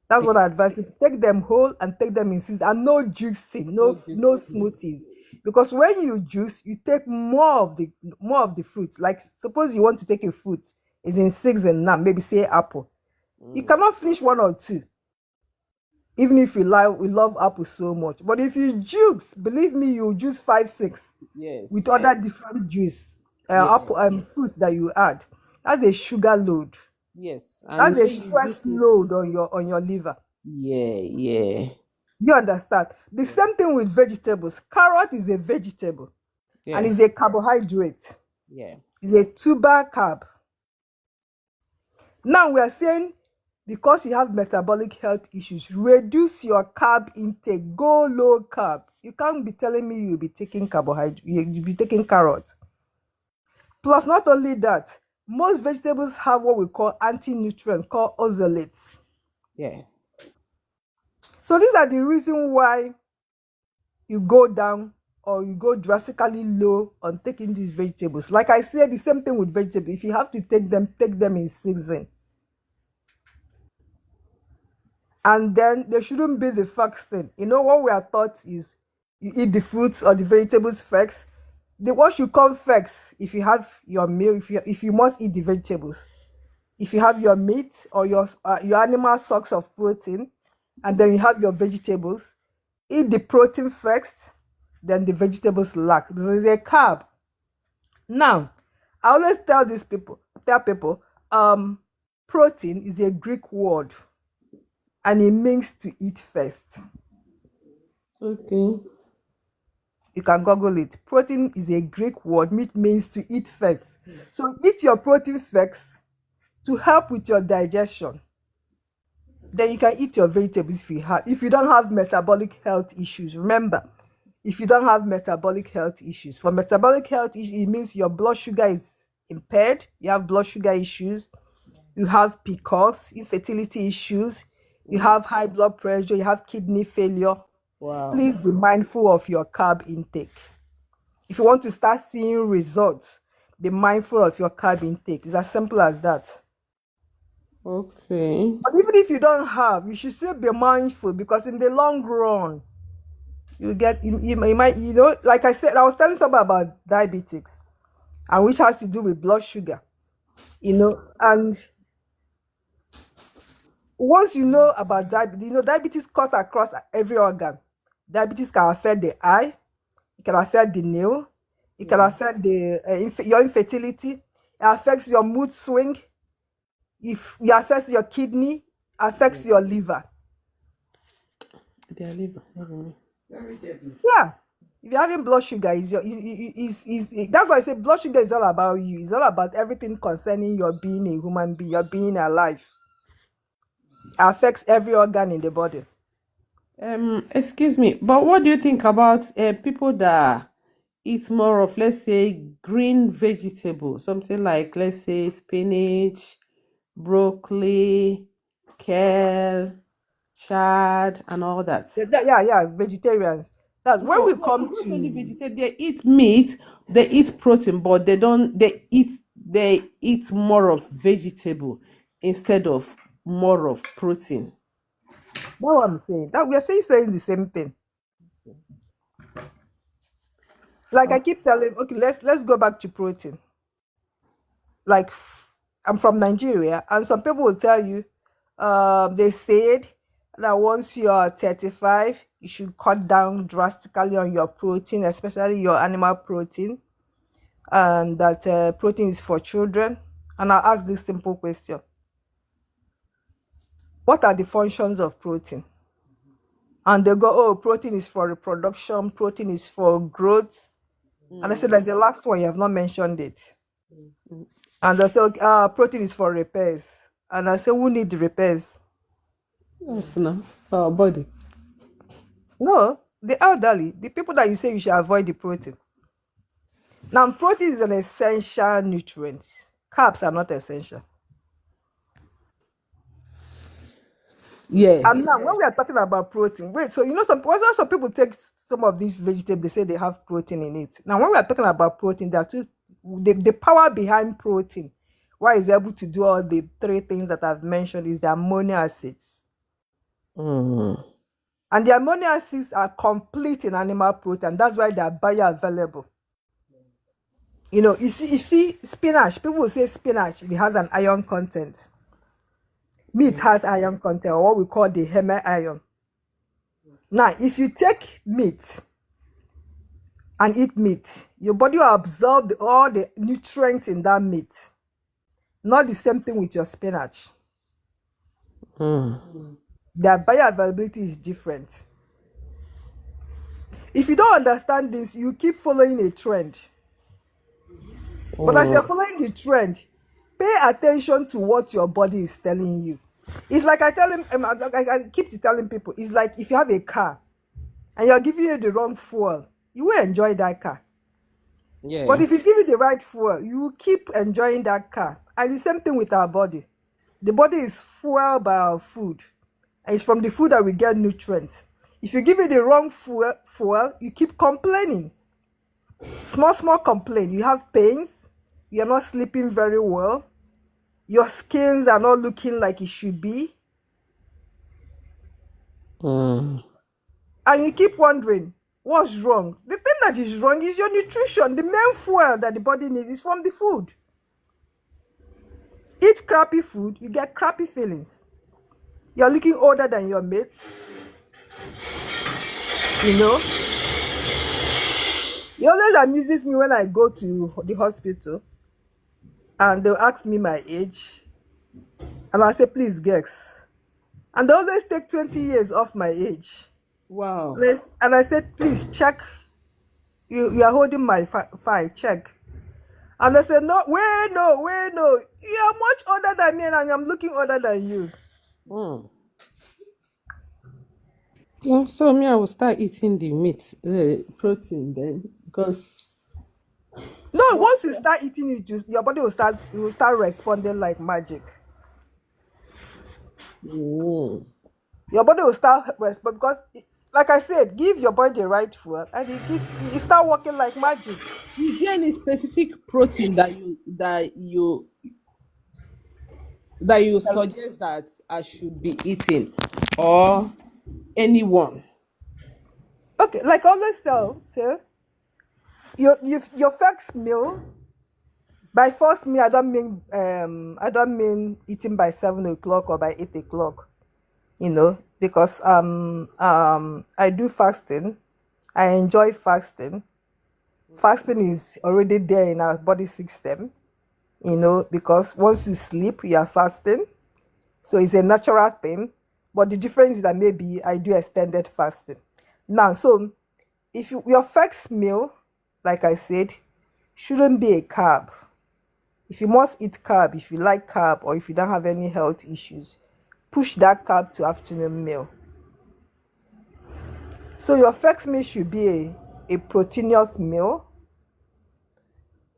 That's what I advise people. Take them whole and take them in season, and no juicing, No no juice. smoothies. Because when you juice, you take more of the fruit. Like suppose you want to take a fruit, is in season now, maybe say apple. You Mm, cannot finish one or two, even if we love apple so much. But if you juice, believe me, you juice five, six yes. with other different juice, Yeah. apple fruits that you add. That's a sugar load. Yes. And That's a when you stress juice it, load on your liver. yeah, yeah, You understand? The same thing with vegetables. Carrot is a vegetable and yeah, is a carbohydrate. yeah. It's a tuber carb. Now we are saying because you have metabolic health issues, reduce your carb intake, go low carb. You can't be telling me you'll be taking carbohydrate, you'll be taking carrot. Plus, not only that, most vegetables have what we call anti-nutrient called oxalates. Yeah. So these are the reason why you go down or you go drastically low on taking these vegetables. Like I said, the same thing with vegetables. If you have to take them in season. And then they shouldn't be the first thing. What we are taught is you eat the fruits or the vegetables first. What should come first if you have your meal, if you must eat the vegetables. If you have your meat or your animal source of protein, and then you have your vegetables, eat the protein first, then the vegetables lack. Because it's a carb. Now, I always tell people, protein is a Greek word, and it means to eat first. Okay. You can Google it. Protein is a Greek word which means to eat first. So eat your protein first to help with your digestion. Then you can eat your vegetables if you don't have metabolic health issues. Remember, if you don't have metabolic health issues, for metabolic health issues, it means your blood sugar is impaired, you have blood sugar issues, you have PCOS, infertility issues, you have high blood pressure, you have kidney failure. Wow. Please be mindful of your carb intake. If you want to start seeing results, be mindful of your carb intake. It's as simple as that. Okay. But even if you don't have, you should still be mindful, because in the long run, you might, like I said, I was telling somebody about diabetics, and which has to do with blood sugar, and once you know about diabetes, diabetes cuts across every organ. Diabetes can affect the eye, it can affect the nail, it can affect your infertility, it affects your mood swing, if it affects your kidney, affects your liver. Their liver. Yeah. If you're having blood sugar, that's why I say blood sugar is all about you. It's all about everything concerning your being a human being, your being alive. It affects every organ in the body. Excuse me, but what do you think about people that eat more of, let's say, green vegetable, something like, let's say, spinach, broccoli, kale, chard, and all that? Yeah, vegetarians. That's when we come Not only to. vegetarian, they eat meat, they eat protein, but they eat more of vegetable instead of more of protein. That's what I'm saying. That we are saying the same thing. Like I keep telling, okay, let's go back to protein. Like, I'm from Nigeria, and some people will tell you, they said that once you're 35, you should cut down drastically on your protein, especially your animal protein, and that protein is for children. And I'll ask this simple question: what are the functions of protein? And they go, oh, protein is for reproduction, protein is for growth. And I said, that's the last one, you have not mentioned it. And I said, okay, protein is for repairs. And I said, who needs repairs? Yes, no, our body. No, the elderly, the people that you say you should avoid the protein. Now, protein is an essential nutrient. Carbs are not essential. Yeah. And now, when we are talking about protein, wait, so some people take some of these vegetables, they say they have protein in it. Now, when we are talking about protein, there are the power behind protein, why it's able to do all the three things that I've mentioned, is the amino acids. And the amino acids are complete in animal protein. That's why they are bioavailable. You see spinach, people will say spinach, it has an iron content. Meat has iron content, or what we call the heme iron. Now, if you take meat and eat meat, your body will absorb all the nutrients in that meat. Not the same thing with your spinach. Their bioavailability is different. If you don't understand this, you keep following a trend. But as you're following the trend, pay attention to what your body is telling you. It's like I keep telling people, it's like if you have a car and you're giving it the wrong fuel, you will enjoy that car. Yeah. But if you give it the right fuel, you will keep enjoying that car. And the same thing with our body. The body is fueled by our food. And it's from the food that we get nutrients. If you give it the wrong fuel, you keep complaining. Small complaint. You have pains. You're not sleeping very well. Your skins are not looking like it should be. And you keep wondering, what's wrong? The thing that is wrong is your nutrition. The main fuel that the body needs is from the food. Eat crappy food, you get crappy feelings. You're looking older than your mates. It always amuses me when I go to the hospital and they'll ask me my age. And I say, please, Gex, And they always take 20 years off my age. Wow. And I said, please check. You are holding my file, check. And I said, no, wait, no, wait, no. You are much older than me and I'm looking older than you. Mm. Well, so me, I will start eating the meat, protein then, because No, once you start eating it, your body will start responding like magic. mm, Your body will start responding because, like I said, give your body the right food and it start working like magic. is there any specific protein that you suggest that I should be eating, or anyone? Okay, like I always tell, sir, your first meal. By first meal, I don't mean eating by 7 o'clock or by 8 o'clock. Because I do fasting. I enjoy fasting. Fasting is already there in our body system. Because once you sleep, you are fasting. So it's a natural thing. But the difference is that maybe I do extended fasting. Now, so if your first meal, like I said, shouldn't be a carb. If you must eat carb, if you like carb, or if you don't have any health issues, push that carb to afternoon meal. So your first meal should be a proteinous meal.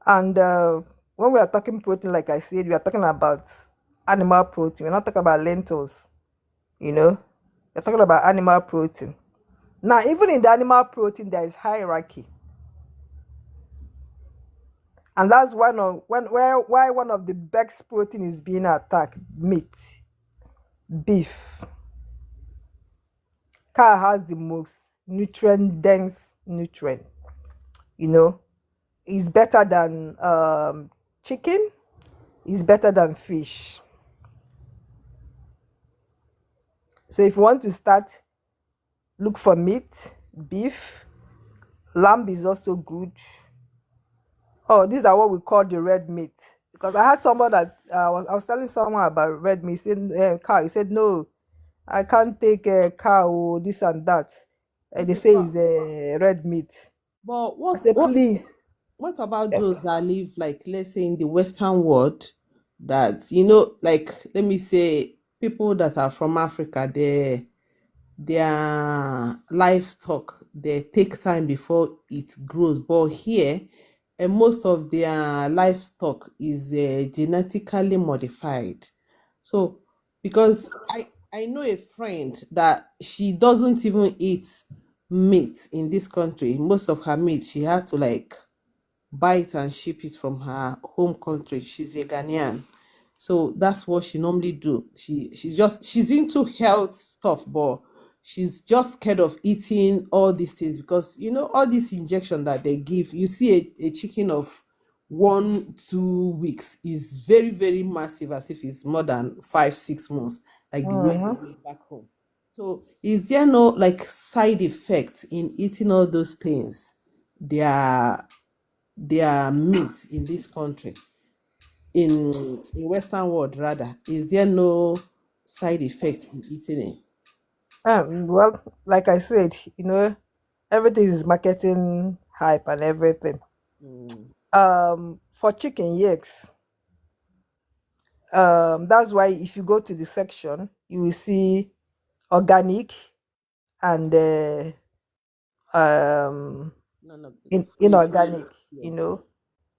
And when we are talking protein, like I said, we are talking about animal protein. We're not talking about lentils, We're talking about animal protein. Now, even in the animal protein, there is hierarchy. And that's why one of the best protein is being attacked: meat, beef. Cow has the most nutrient dense nutrient. It's better than chicken. It's better than fish. So if you want to start, look for meat, beef. Lamb is also good. Oh, these are what we call the red meat. Because I had someone that I was telling someone about red meat. He said, cow. He said, no, I can't take a cow, this and that. They say it's red meat. But I said, please. what about those that live, like, let's say, in the Western world, that, like, let me say, people that are from Africa, their livestock, they take time before it grows. But here, most of their livestock is genetically modified. So, because I know a friend that she doesn't even eat meat in this country. Most of her meat she had to, like, buy it and ship it from her home country. She's a Ghanaian. So that's what she normally do. She's into health stuff, but she's just scared of eating all these things, because all this injection that they give. You see a chicken of 1-2 weeks is very, very massive, as if it's more than 5-6 months, like the way they do it back home. So is there no, like, side effect in eating all those things? Their meat in this country, in Western world rather, is there no side effect in eating it? Well, like I said, everything is marketing hype and everything. Mm. For chicken, yes. That's why if you go to the section, you will see organic and None of the inorganic. yeah.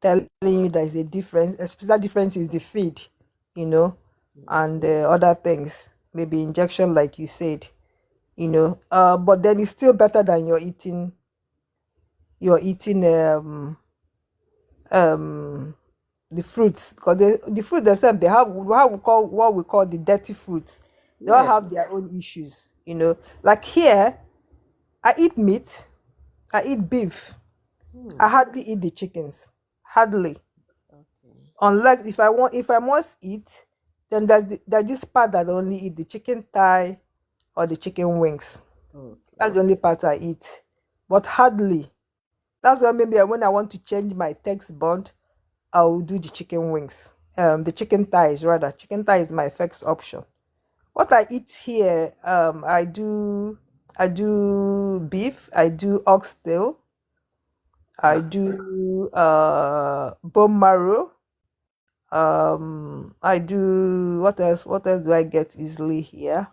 Telling you there is a difference. That difference is the feed, and other things, maybe injection, like you said. But then it's still better than you're eating the fruits, because the fruit themselves, they have what we call the dirty fruits. They all Yeah. have their own issues. Like here, I eat meat, I eat beef. I hardly eat the chickens, hardly, Okay. unless if I must eat, then there's this part that I only eat the chicken thigh or the chicken wings. Okay. That's the only part I eat, but hardly. That's why maybe when I want to change my text bond, I'll do the chicken wings. The chicken thighs rather. Chicken thigh is my first option. What I eat here, I do beef, I do oxtail, I do bone marrow. I do what else? What else do I get easily here?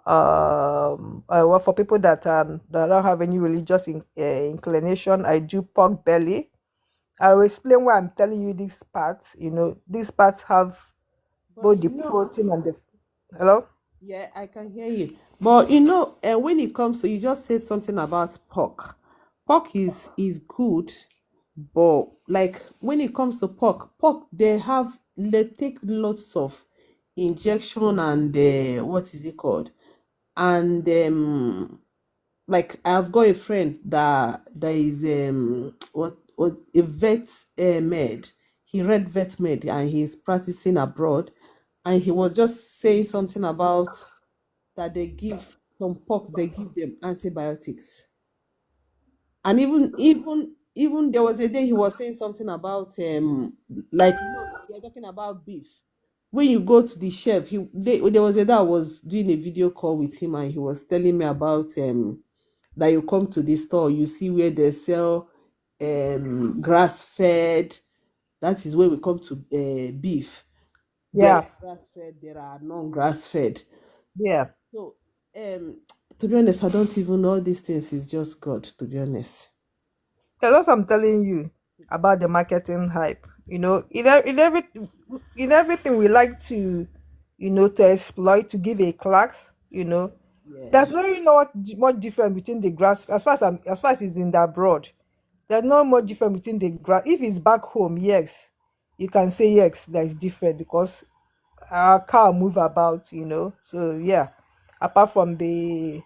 Well, for people that don't have any religious inclination, I do pork belly. I will explain why I'm telling you these parts. These parts have But both the protein and the hello. yeah, I can hear you. But you know, when it comes to, you just said something about pork. Pork is good, but like when it comes to pork they take lots of injection and what is it called? And like I've got a friend that is what a vet med. He read vet med and he's practicing abroad, and he was just saying something about that they give some pox, they give them antibiotics. And even there was a day he was saying something about like you're talking about beef. When you go to the chef, there was a day I was doing a video call with him and he was telling me about that you come to the store, you see where they sell grass fed. That is where we come to beef. There Yeah, are grass fed, there are non grass fed. yeah. So, um, to be honest, I don't even know all these things. Is just God, to be honest. That's what I'm telling you about the marketing hype. In everything we like to, to exploit to give a class. Yeah, There's no really not much difference between the grass as far as it's in the abroad. There's not much difference between the grass. If it's back home, yes, you can say yes, that is different because our cow move about. So yeah, apart from the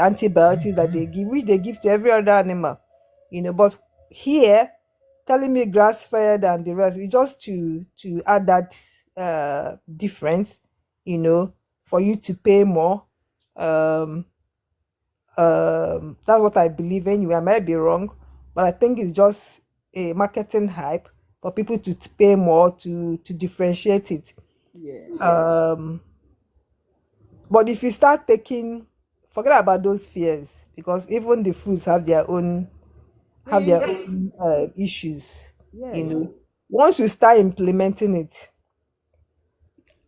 antibiotics that they give, which they give to every other animal. But here, telling me grass fed and the rest is just to add that difference, you know, for you to pay more. Um, that's what I believe anyway. I might be wrong, but I think it's just a marketing hype for people to pay more to differentiate it. yeah, Um, but if you start taking, forget about those fears because even the fruits have yeah, their own issues. yeah, You yeah. know, once you start implementing it,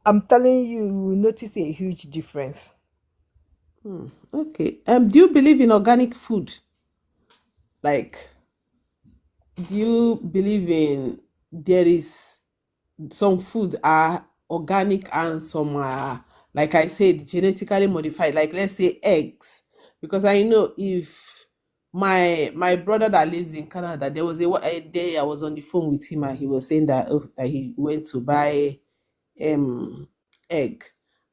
I'm telling you, you will notice a huge difference. Okay. Do you believe in organic food? Like, do you believe in there is some food are organic and some are, like I said, genetically modified, like let's say eggs? Because I know if my brother that lives in Canada, there was a day I was on the phone with him and he was saying that, oh, that he went to buy um egg,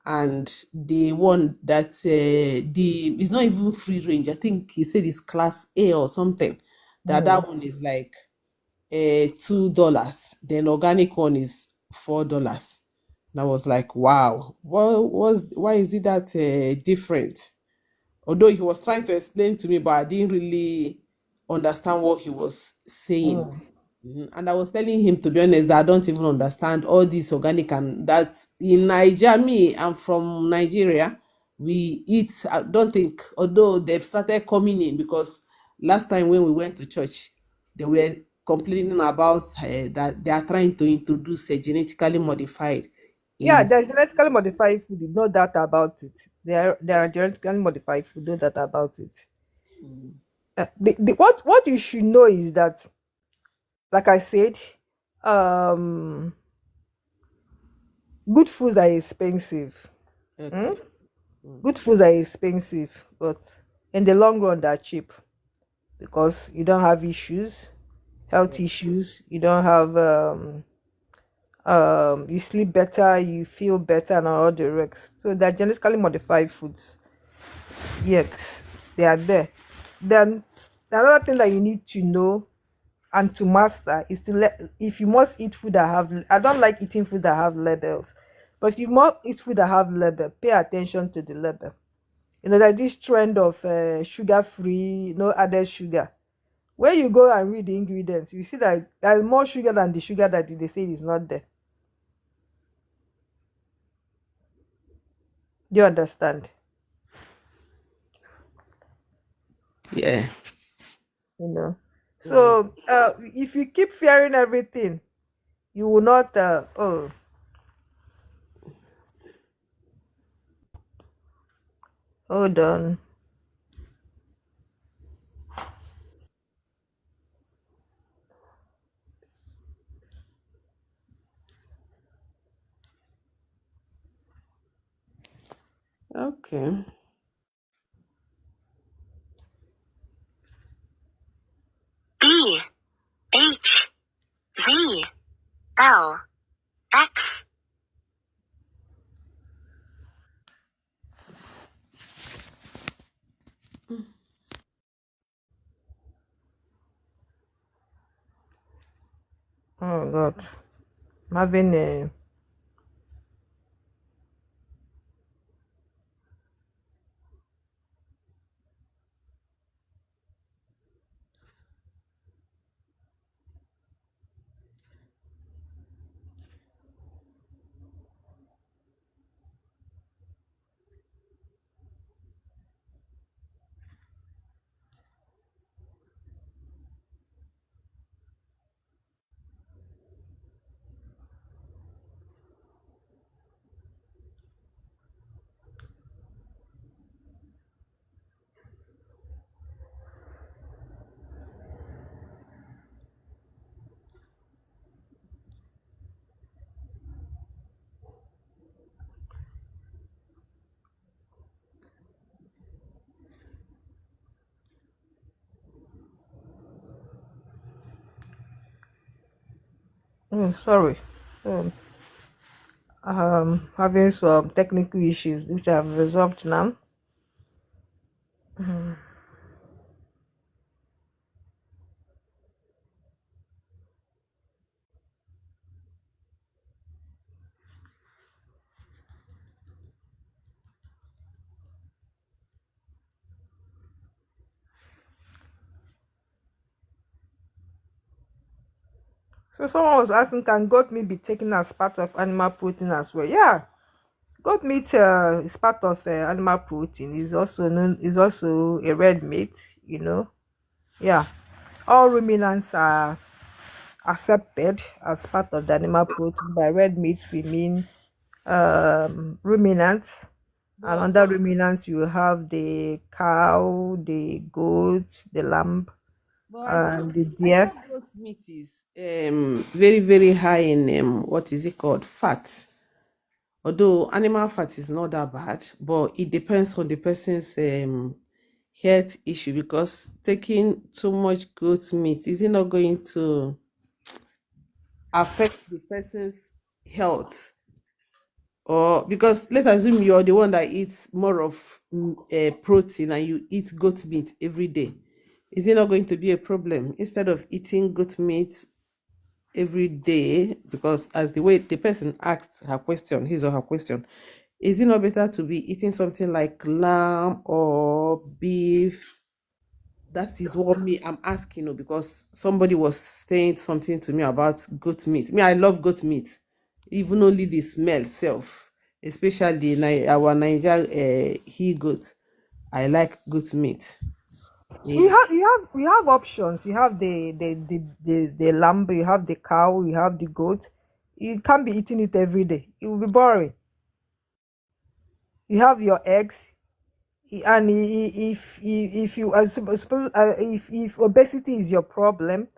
and the one that the it's not even free range. I think he said it's class A or something. That Mm. one is like $2. Then organic one is $4. And I was like, wow, why is it that different? Although he was trying to explain to me, but I didn't really understand what he was saying. Mm. And I was telling him, to be honest, that I don't even understand all this organic, and that in Nigeria, me, I'm from Nigeria, we eat, I don't think, although they've started coming in, because last time when we went to church, they were complaining about that they are trying to introduce a genetically modified Yeah, in. there's genetically modified food, no doubt about it. There are genetically modified food, no doubt about it. What you should know is that, like I said, um, good foods are expensive. Hmm? Okay. Good foods are expensive, but in the long run, they're cheap because you don't have issues, health issues. You don't have you sleep better, you feel better, and all the rest. So they're genetically modified foods. Yes, they are there. Then another thing that you need to know and to master is to let if you must eat food that have I don't like eating food that have labels, but if you must eat food that have label, pay attention to the label. There's this trend of sugar free, no added sugar. When you go and read the ingredients, you see that there's more sugar than the sugar that they say is not there. Do you understand? Yeah. You know. So if you keep fearing everything, you will not. Hold on. Okay. B H V L X. Oh God, I'm having a. Oh, sorry. Um, having some technical issues which I've resolved now. So someone was asking, can goat meat be taken as part of animal protein as well? Yeah, goat meat is part of animal protein. Is also a red meat. You know, yeah. All ruminants are accepted as part of the animal protein. By red meat, we mean ruminants. And But under ruminants, you have the cow, the goat, the lamb, I and the I deer. thought goat meat is very, very high in what is it called? Fat. Although animal fat is not that bad, but it depends on the person's health issue, because taking too much goat meat is it not going to affect the person's health? Or because let's assume you're the one that eats more of protein and you eat goat meat every day, is it not going to be a problem instead of eating goat meat every day? Because as the way the person asked her question, his or her question, is it not better to be eating something like lamb or beef? That is what me I'm asking, because somebody was saying something to me about goat meat. Me, I love goat meat, even only the smell self, especially our Niger he goat. I like goat meat. We Yeah. have we have options. You have the lamb, you have the cow, you have the goat. You can't be eating it every day. It will be boring. You have your eggs, and if you suppose if obesity is your problem,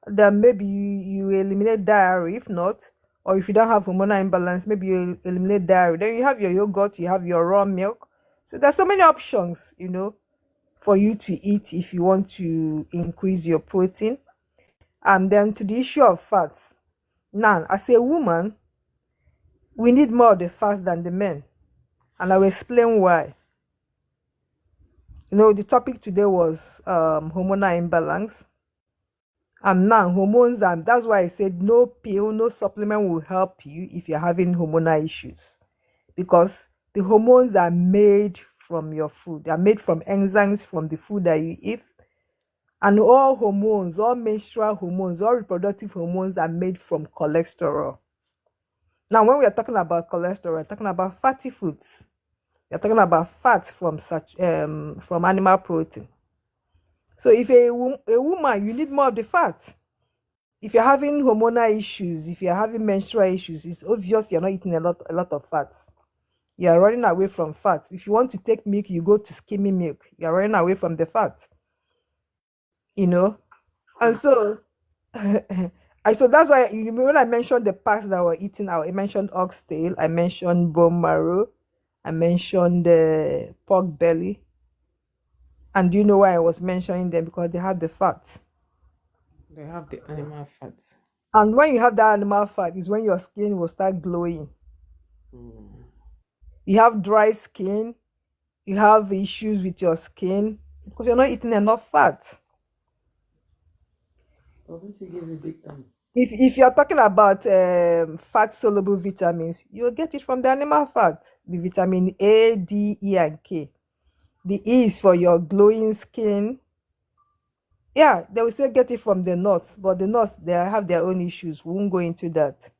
then maybe you eliminate dairy. If not, or if you don't have hormonal imbalance, maybe you eliminate dairy. Then you have your yogurt, you have your raw milk. So there's so many options, for you to eat if you want to increase your protein. And then to the issue of fats. Now, as a woman, we need more of the fats than the men. And I will explain why. The topic today was hormonal imbalance. And now hormones, and that's why I said no pill, no supplement will help you if you're having hormonal issues. Because the hormones are made from your food. They are made from enzymes from the food that you eat. And all hormones, all menstrual hormones, all reproductive hormones are made from cholesterol. Now, when we are talking about cholesterol, we're talking about fatty foods. You're talking about fats from animal protein. So if a woman, you need more of the fat. If you're having hormonal issues, if you're having menstrual issues, it's obvious you're not eating a lot of fats. You're running away from fat. If you want to take milk, you go to skimmy milk. You're running away from the fat. And so so that's why when I mentioned the parts that were eaten out, I mentioned oxtail, I mentioned bone marrow, I mentioned the pork belly. And do you know why I was mentioning them? Because they have the fat. They have the animal fat. And when you have that animal fat, is when your skin will start glowing. You have dry skin, you have issues with your skin because you're not eating enough fat. If you're talking about fat soluble vitamins, you'll get it from the animal fat. The vitamin A, D, E, and K. The E is for your glowing skin. Yeah, they will say get it from the nuts, but the nuts, they have their own issues. We won't go into that.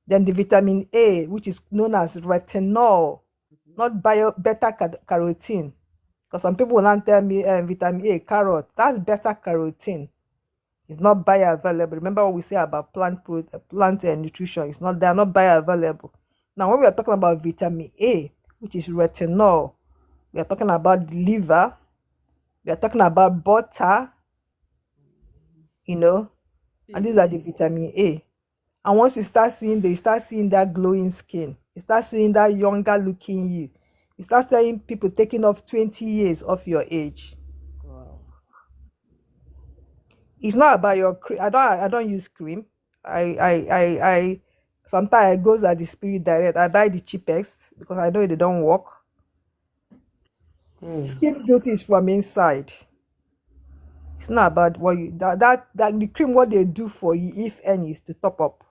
Then the vitamin A, which is known as retinol, not beta carotene. Because some people will not tell me vitamin A, carrot. That's beta carotene. It's not bioavailable. Remember what we say about plant nutrition. They're not bioavailable. Now, when we are talking about vitamin A, which is retinol, we are talking about the liver. We are talking about butter. And these are the vitamin A. And once you start seeing that glowing skin, you start seeing that younger looking you. You start seeing people taking off 20 years off your age. Wow. It's not about your cream. I don't use cream. I sometimes it goes at the spirit direct. I buy the cheapest because I know they don't work. Skin beauty is from inside. It's not about what you that the cream, what they do for you, if any, is to top up.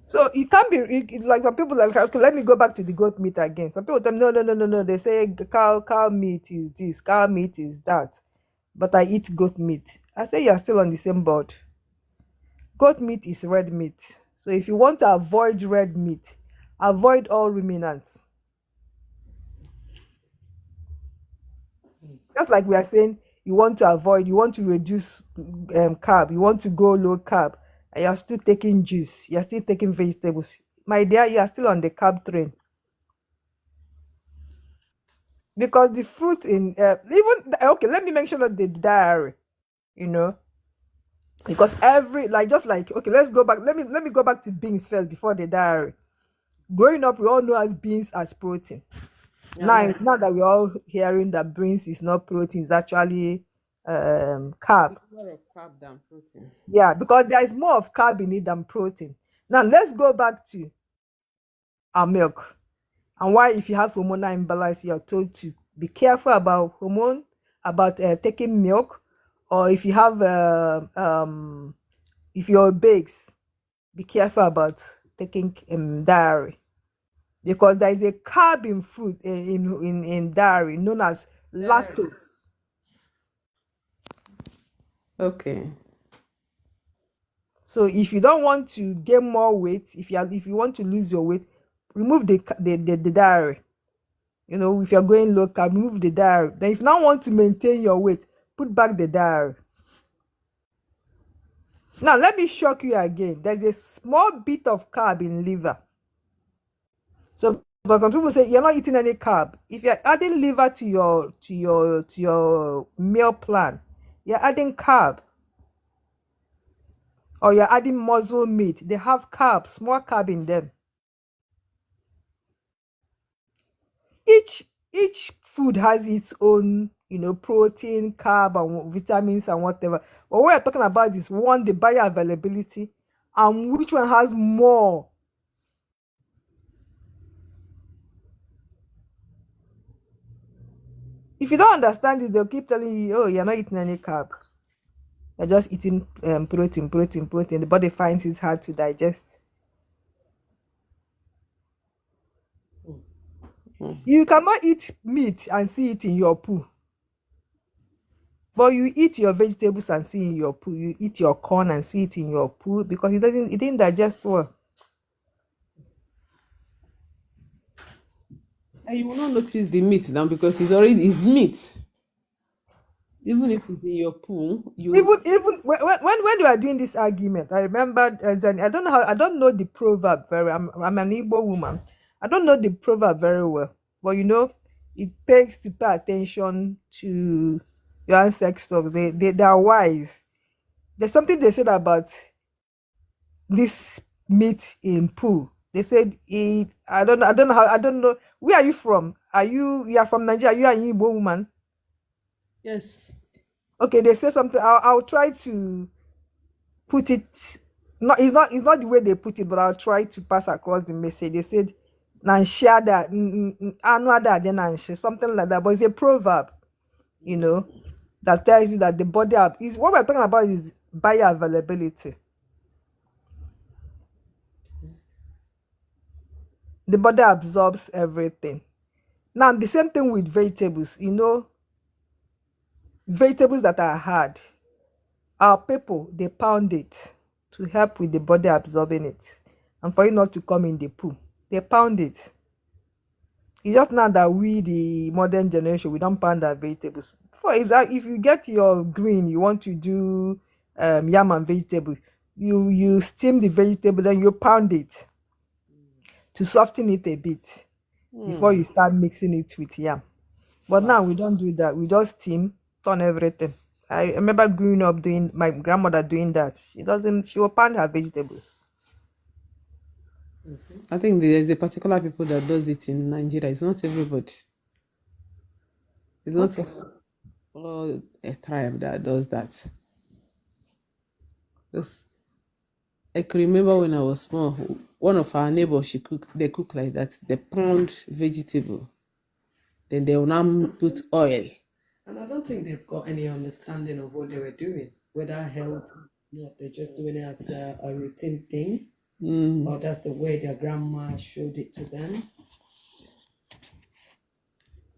So you can't be like some people like, okay, let me go back to the goat meat again. Some people tell me no. They say cow meat is this, cow meat is that. But I eat goat meat. I say you're still on the same board. Goat meat is red meat. So if you want to avoid red meat, avoid all ruminants. Just like we are saying, you want to reduce carb, you want to go low carb, and you're still taking juice, you're still taking vegetables. My dear, you are still on the carb train. Because the fruit in okay, let me mention the diary, because okay, let's go back. Let me go back to beans first before the diary. Growing up, we all know as beans as protein. Now it's not that we're all hearing that beans is not protein, it's actually carb. It's more of carb than protein. Yeah, because there is more of carb in it than protein. Now let's go back to our milk and why, if you have hormonal imbalance, you're told to be careful about taking milk, or if you have if you're obese, be careful about taking dairy. Because there is a carb in fruit in dairy known as lactose. Okay. So if you don't want to gain more weight, if you want to lose your weight, remove the dairy. If you're going low carb, remove the dairy. Then if you now want to maintain your weight, put back the dairy. Now let me shock you again. There's a small bit of carb in liver. So, but some people say you're not eating any carb. If you're adding liver to your meal plan, you're adding carb. Or you're adding muscle meat. They have carb, small carb in them. Each food has its own, protein, carb, and vitamins and whatever. But what we're talking about is one, the bioavailability, and which one has more. If you don't understand it, they'll keep telling you, oh, you're not eating any carb. You're just eating protein. The body finds it hard to digest. You cannot eat meat and see it in your poo. But you eat your vegetables and see it in your poo. You eat your corn and see it in your poo because it didn't digest well. And you will not notice the meat now because it's meat. Even if it's in your pool, Even when they were doing this argument, I remember I don't know I don't know the proverb very. I'm an Igbo woman. I don't know the proverb very well, but it pays to pay attention to your ancestors. They are wise. There's something they said about this meat in pool. They said it. I don't know how. I don't know. Where are you from? You are from Nigeria? You are an Igbo woman. yes. Okay, they say something. I'll try to put it. No, it's not the way they put it, but I'll try to pass across the message. They said "Nanshia that anwada then nanshi," something like that. But it's a proverb, that tells you that the body is what we're talking about is bioavailability. The body absorbs everything. Now the same thing with vegetables. Vegetables that are hard. Our people they pound it to help with the body absorbing it, and for it not to come in the poo, they pound it. It's just now that we, the modern generation, we don't pound our vegetables. For example, if you get your green, you want to do yam and vegetable, you steam the vegetable, then you pound it to soften it a bit before you start mixing it with yam. But now we don't do that. We just steam, turn everything. I remember growing up doing my grandmother doing that. She will pound her vegetables. I think there's a particular people that does it in Nigeria. It's not everybody. It's not all a tribe that does that. Yes. I can remember when I was small, one of our neighbors, they cook like that. They pound vegetable. Then they will now put oil. And I don't think they've got any understanding of what they were doing, whether health, not they're just doing it as a routine thing, or that's the way their grandma showed it to them.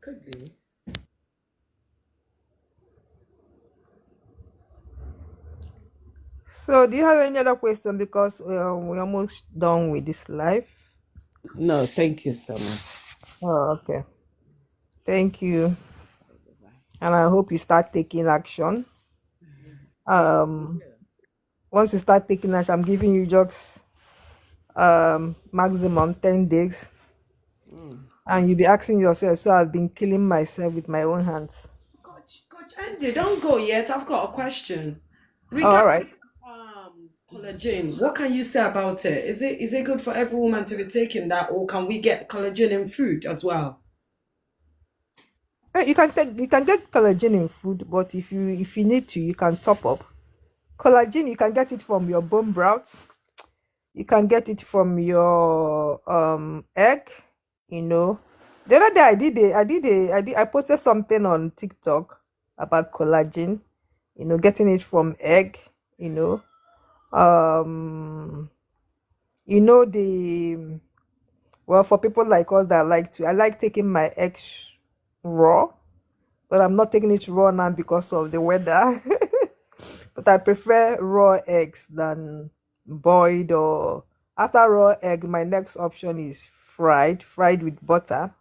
Could be. So, do you have any other question? Because we're almost done with this live. No, thank you so much. Oh, okay. Thank you. And I hope you start taking action. Once you start taking action, I'm giving you just maximum 10 days. And you'll be asking yourself, so I've been killing myself with my own hands. Coach Andy, don't go yet. I've got a question. All right. Collagen. What can you say about it? Is it good for every woman to be taking that, or can we get collagen in food as well? You can get collagen in food, but if you need to, you can top up. Collagen, you can get it from your bone broth. You can get it from your egg. The other day I posted something on TikTok about collagen. Getting it from egg. For people like us that I like taking my eggs raw, but I'm not taking it raw now because of the weather. But I prefer raw eggs than boiled, or after raw egg, my next option is fried with butter,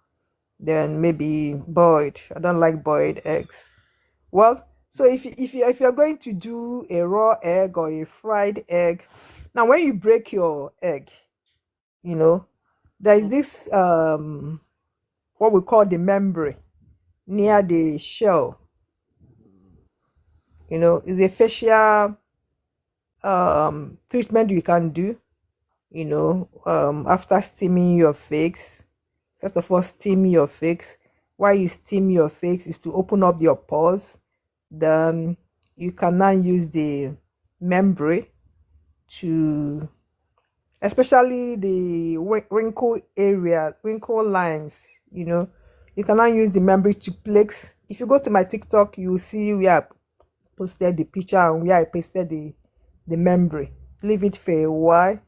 then maybe boiled. I don't like boiled eggs. Well, so if you're going to do a raw egg or a fried egg, now when you break your egg, there is this what we call the membrane near the shell. Is a facial treatment you can do, after steaming your face. First of all, steam your face. Why you steam your face is to open up your pores. Then you can now use the membrane to, especially the wrinkle lines, you can now use the membrane to place. If you go to my TikTok, you will see where I posted the picture and where I pasted the membrane. Leave it for a while,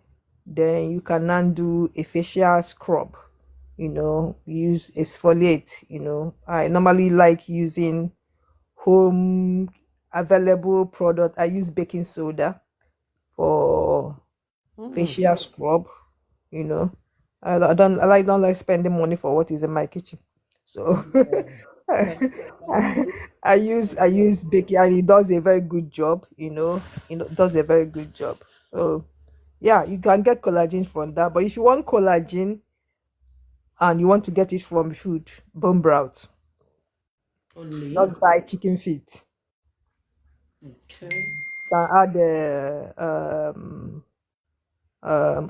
then you can now do a facial scrub. Use exfoliate. I normally like using home available product. I use baking soda for facial scrub. I don't like spending money for what is in my kitchen. So I use baking, and it does a very good job. Does a very good job. So yeah, you can get collagen from that. But if you want collagen and you want to get it from food, bone broth. Only. Just buy chicken feet. Okay. Can add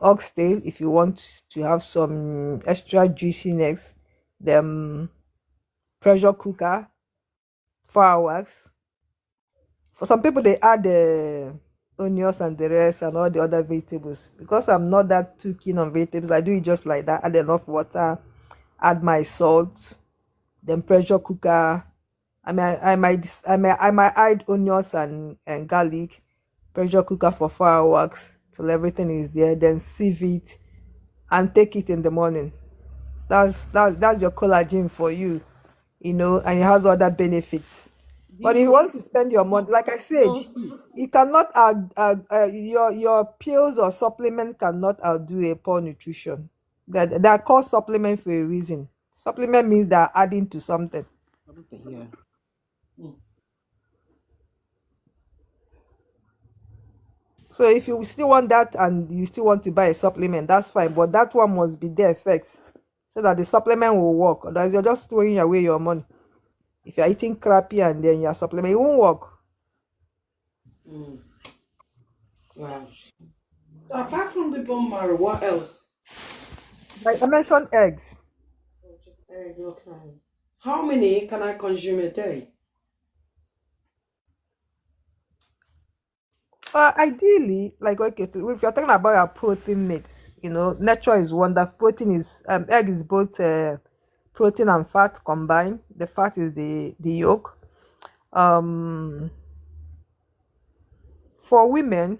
oxtail if you want to have some extra juiciness. Then pressure cooker, 4 hours. For some people, they add the onions and the rest and all the other vegetables. Because I'm not that too keen on vegetables, I do it just like that. Add enough water, add my salt, then pressure cooker. I might add onions and garlic. Pressure cooker for 4 hours till everything is there. Then sieve it and take it in the morning. That's your collagen for you, and it has other benefits. But if you want to spend your money, like I said, you cannot your pills or supplements cannot outdo a poor nutrition. That are called supplement for a reason. Supplement means they're adding to something. Yeah. So if you still want that and you still want to buy a supplement, that's fine. But that one must be there first, so that the supplement will work. Otherwise, you're just throwing away your money. If you're eating crappy and then your supplement, it won't work. Wow. So apart from the bone marrow, what else? Like I mentioned, eggs. Oh, just egg, okay. How many can I consume a day? Ideally, like okay, so if you're talking about your protein mix, nature is one that protein is egg is both protein and fat combined. The fat is the yolk. Um, for women,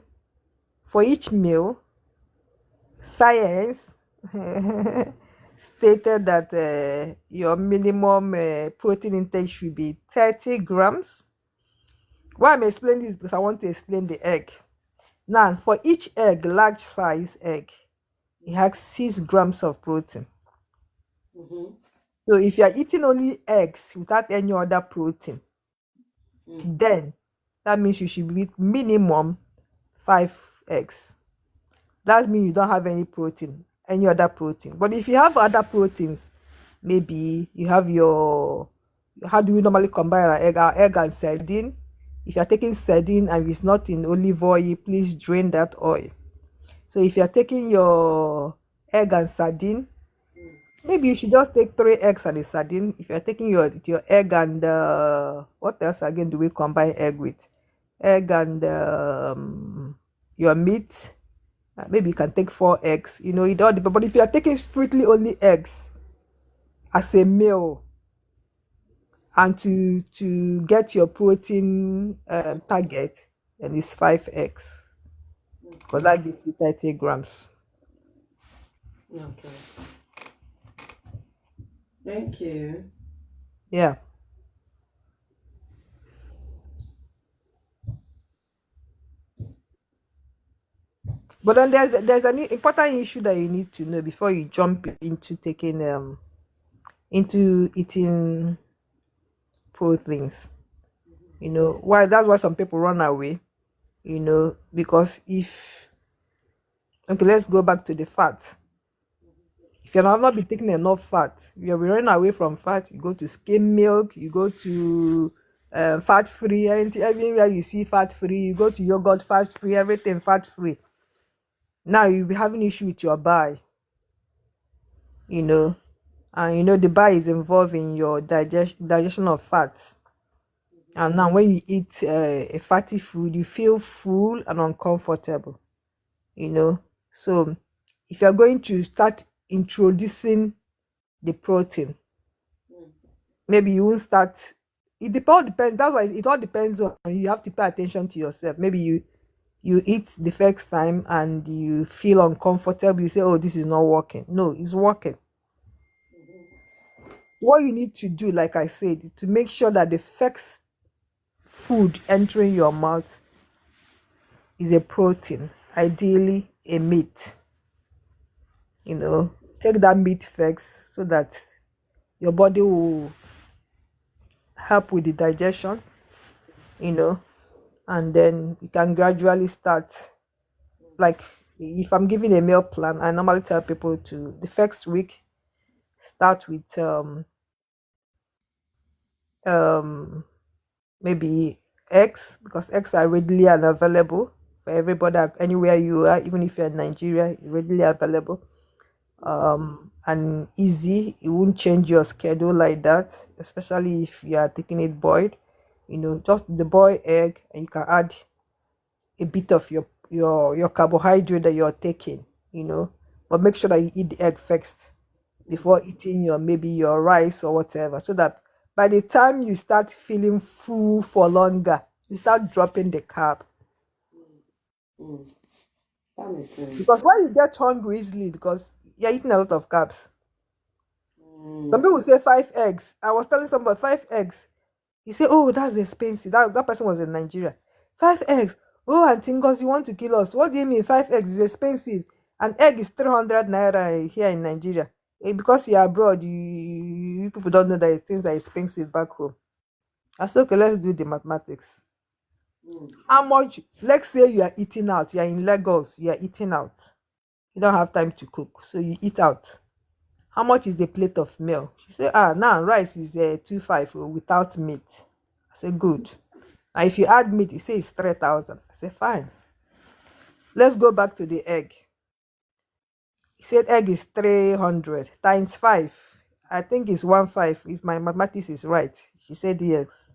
for each meal, science stated that your minimum protein intake should be 30 grams. Why I'm explaining this, because I want to explain the egg. Now, for each egg, large size egg, it has 6 grams of protein. So if you are eating only eggs without any other protein, then that means you should eat minimum 5 eggs. That means you don't have any other protein. But if you have other proteins, maybe you have how do we normally combine our egg and sardine? If you're taking sardine and it's not in olive oil, please drain that oil. So if you're taking your egg and sardine, maybe you should just take 3 eggs and a sardine. If you're taking your egg and what else again do we combine egg with? Egg and your meat. Maybe you can take 4 eggs. It all depends. But if you are taking strictly only eggs as a meal, and to get your protein target, then it's 5 eggs, because that gives you 30 grams. Okay. Thank you. Yeah. But then there's an important issue that you need to know before you jump into taking into eating proteins. Why? That's why some people run away. Because let's go back to the fat. If you have not been taking enough fat, you're running away from fat. You go to skim milk, you go to fat free, and everywhere you see fat free, you go to yogurt fat free, everything fat free. Now you'll be having issue with your bile, and the bile is involved in your digestion of fats. And now when you eat a fatty food, you feel full and uncomfortable. So if you're going to start introducing the protein, maybe you won't start. It all depends. That's why it all depends on you. Have to pay attention to yourself. Maybe you eat the first time and you feel uncomfortable. You say, oh, this is not working. No, it's working. What you need to do, like I said, is to make sure that the first food entering your mouth is a protein, ideally a meat. take that meat first so that your body will help with the digestion, and then you can gradually start. Like if I'm giving a meal plan, I normally tell people to the first week start with um maybe eggs, because eggs are readily and available for everybody anywhere you are, even if you're in Nigeria, readily available and easy. It won't change your schedule like that, especially if you are taking it boiled. Just the boiled egg, and you can add a bit of your carbohydrate that you're taking, but make sure that you eat the egg first before eating your rice or whatever, so that by the time you start feeling full for longer, you start dropping the carb. That makes sense. Because when you get hungry easily, because you're eating a lot of carbs. Some people say 5 eggs. I was telling somebody 5 eggs. He said, "Oh, that's expensive." That person was in Nigeria. 5 eggs. Oh, and Tingos, you want to kill us? What do you mean 5 eggs is expensive? An egg is 300 naira here in Nigeria. Because you're abroad, you people don't know that things are expensive back home. I said, okay, let's do the mathematics. How much? Let's say you are eating out. You are in Lagos. You are eating out. You don't have time to cook, so you eat out. How much is the plate of meal? She said, now rice is 2.5 without meat. I said, good. Now if you add meat, you say it's 3,000. I said, fine. Let's go back to the egg. He said egg is 300 times 5. I think it's 1.5 if my mathematics is right. She said yes.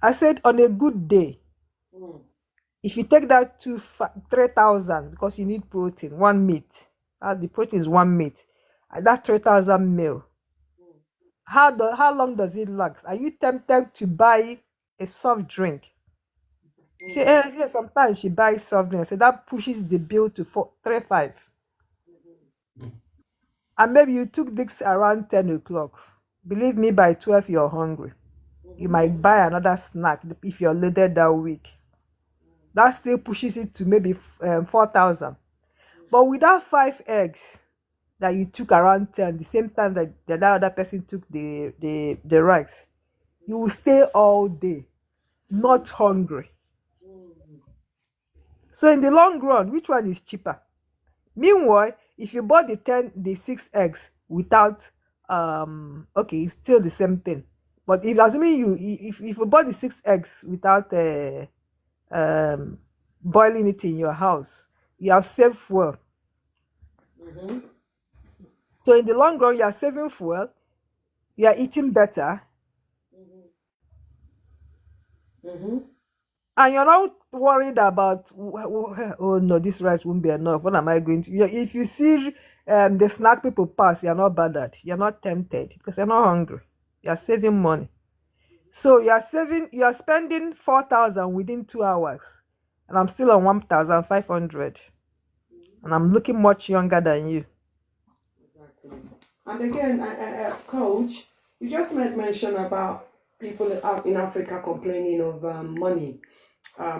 I said on a good day, if you take that to 3,000, because you need protein, one meat. The protein is one meat. That 3,000 meal. How long does it last? Are you tempted to buy a soft drink? She said, yeah, sometimes she buys soft drink. So that pushes the bill to 3.5. And maybe you took this around 10 o'clock. Believe me, by 12 you're hungry. You might buy another snack if you're loaded that week. That still pushes it to maybe 4,000. But without 5 eggs that you took around 10, the same time that the other person took the rice, you will stay all day, not hungry. So in the long run, which one is cheaper? Meanwhile, if you bought the 6 eggs without okay, it's still the same thing. But if assuming if you bought the 6 eggs without boiling it in your house, you have saved fuel. So in the long run, you are saving fuel, you are eating better, and you're not worried about, oh no, this rice won't be enough. What am I going to? If you see the snack people pass, you're not bothered. You're not tempted because you're not hungry. You're saving money. So you are spending 4,000 within 2 hours, and I'm still on 1,500, and I'm looking much younger than you. Exactly. And again, Coach, you just made mention about people out in Africa complaining of money,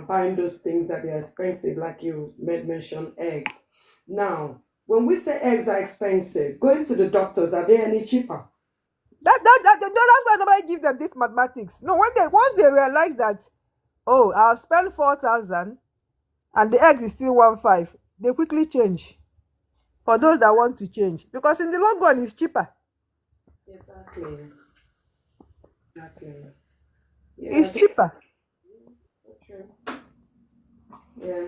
buying those things that are expensive, like you made mention oneggs. Now, when we say eggs are expensive, going to the doctors, are they any cheaper? That's why nobody give them this mathematics. No, once they realize that, oh, I'll spend 4,000 and the eggs is still 1.5, they quickly change. For those that want to change, because in the long run it's cheaper. Exactly. Yeah, It's cheaper. True. Yeah,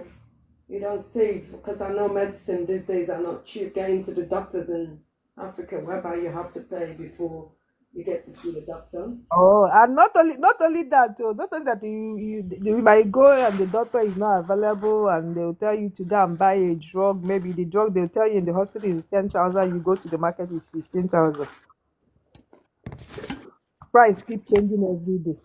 you don't save, because I know medicine these days are not cheap. Getting to the doctors in Africa, whereby you have to pay before you get to see the doctor. Oh, and not only that, you might go and the doctor is not available, and they'll tell you to go and buy a drug. Maybe the drug they'll tell you in the hospital is 10,000. You go to the market is 15,000. Price keep changing every day.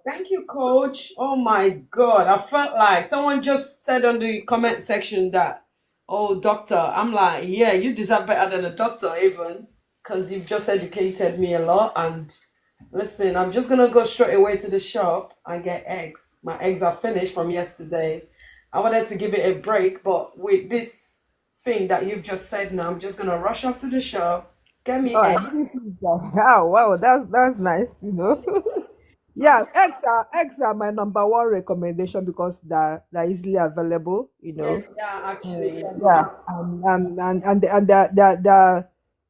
Thank you, Coach. Oh my God, I felt like someone just said on the comment section that, oh, doctor. I'm like, yeah, you deserve better than a doctor, even, because you've just educated me a lot, and Listen, I'm just gonna go straight away to the shop and get eggs. My eggs are finished from yesterday. I wanted to give it a break, but with this thing that you've just said now, I'm just gonna rush off to the shop, get me Oh, eggs. this is oh wow, that's nice, you know. Yeah, eggs are my number one recommendation because they're easily available, you Yeah, know. yeah, actually, yeah, they Yeah, are. and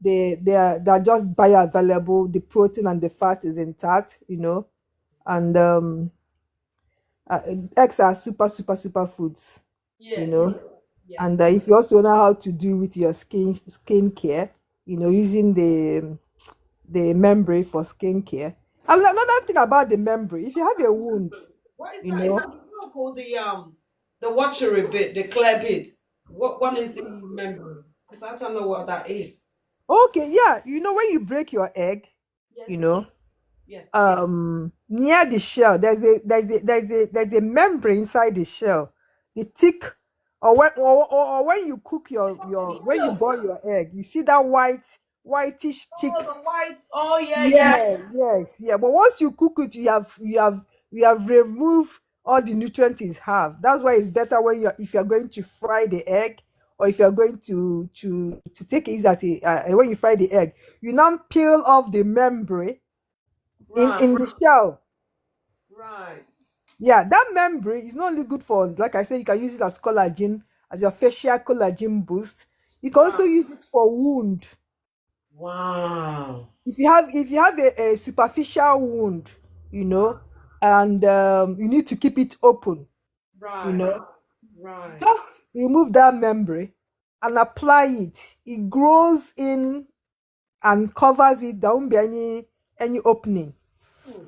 they're just bioavailable. The protein and the fat is intact, you know, and uh, eggs are super foods, you Yes, know. yes. And if you also know how to do with your skincare, you know, using the membrane for skincare. And another thing about the membrane, if you have a wound, What is you that? Is know, that the one called the watery bit, the clear bit? What one is the membrane? Because I don't know what that is. okay, yeah, you know, when you break your egg, Yes, you know, yes. near the shell there's a membrane inside the shell, the thick, or when you cook your when you boil your egg, you see that whitish thick. Oh, the white. Oh, yeah, yeah. Yes, yes, yeah. But once you cook it, you have removed all the nutrients it have. That's why it's better when you're if you're going to fry the egg, or if you're going to take it easy at when you fry the egg, you now peel off the membrane in Right, in the shell. right. Yeah, that membrane is not only good for, like I said, you can use it as collagen, as your facial collagen boost. You can also Wow. use it for wound. Wow. If you have a superficial wound, you know, and you need to keep it open, you Right, know, right. just remove that membrane and apply it. It grows in and covers it. There won't be any opening. Hmm.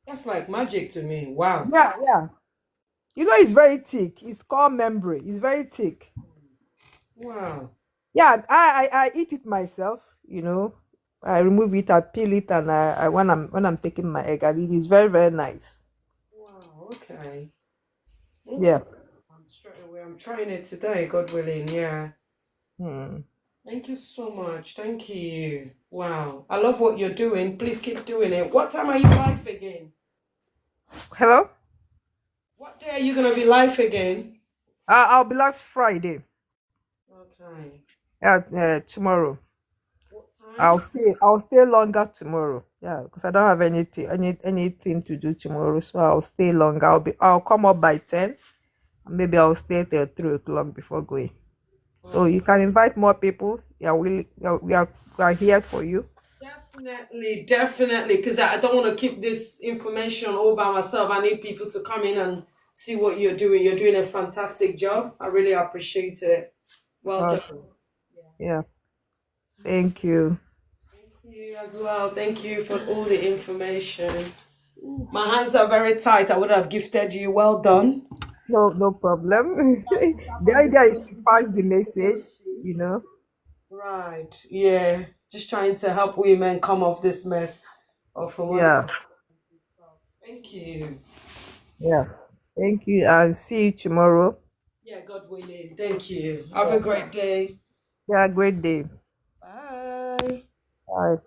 That's like magic to me. Wow. Yeah, yeah. You know, it's very thick. It's called membrane. It's very thick. Wow. Yeah, I eat it myself, you know. I remove it, I peel it, and I when I'm taking my egg, and it is very nice. Wow. Okay. Okay. Yeah. Straight away. I'm trying it today, God willing. Yeah. Hmm. Thank you so much. Thank you. Wow. I love what you're doing. Please keep doing it. What time are you live again? Hello. What day are you gonna be live again? I'll be live Friday. Okay. Tomorrow. What I'll time? stay. I'll stay longer tomorrow. Yeah, because I don't have anything to do tomorrow, so I'll stay longer. I'll come up by 10. Maybe I'll stay till 3 o'clock before going. So Oh, you can invite more people. Yeah, we are here for you. definitely, definitely. Because I don't want to keep this information all by myself. I need people to come in and see what you're doing. You're doing a fantastic job. I really appreciate it. Well done. Okay. Yeah. Thank you. Thank you as well. Thank you for all the information. My hands are very tight. I would have gifted you. Well done. No problem. The idea is to pass the message. You know. Right. Yeah. Just trying to help women come off this mess of hormonal. Yeah. Thank you. Yeah. Thank you, and see you tomorrow. Yeah, God willing. Thank you. Have a great day. Yeah. Great day. Bye. Bye.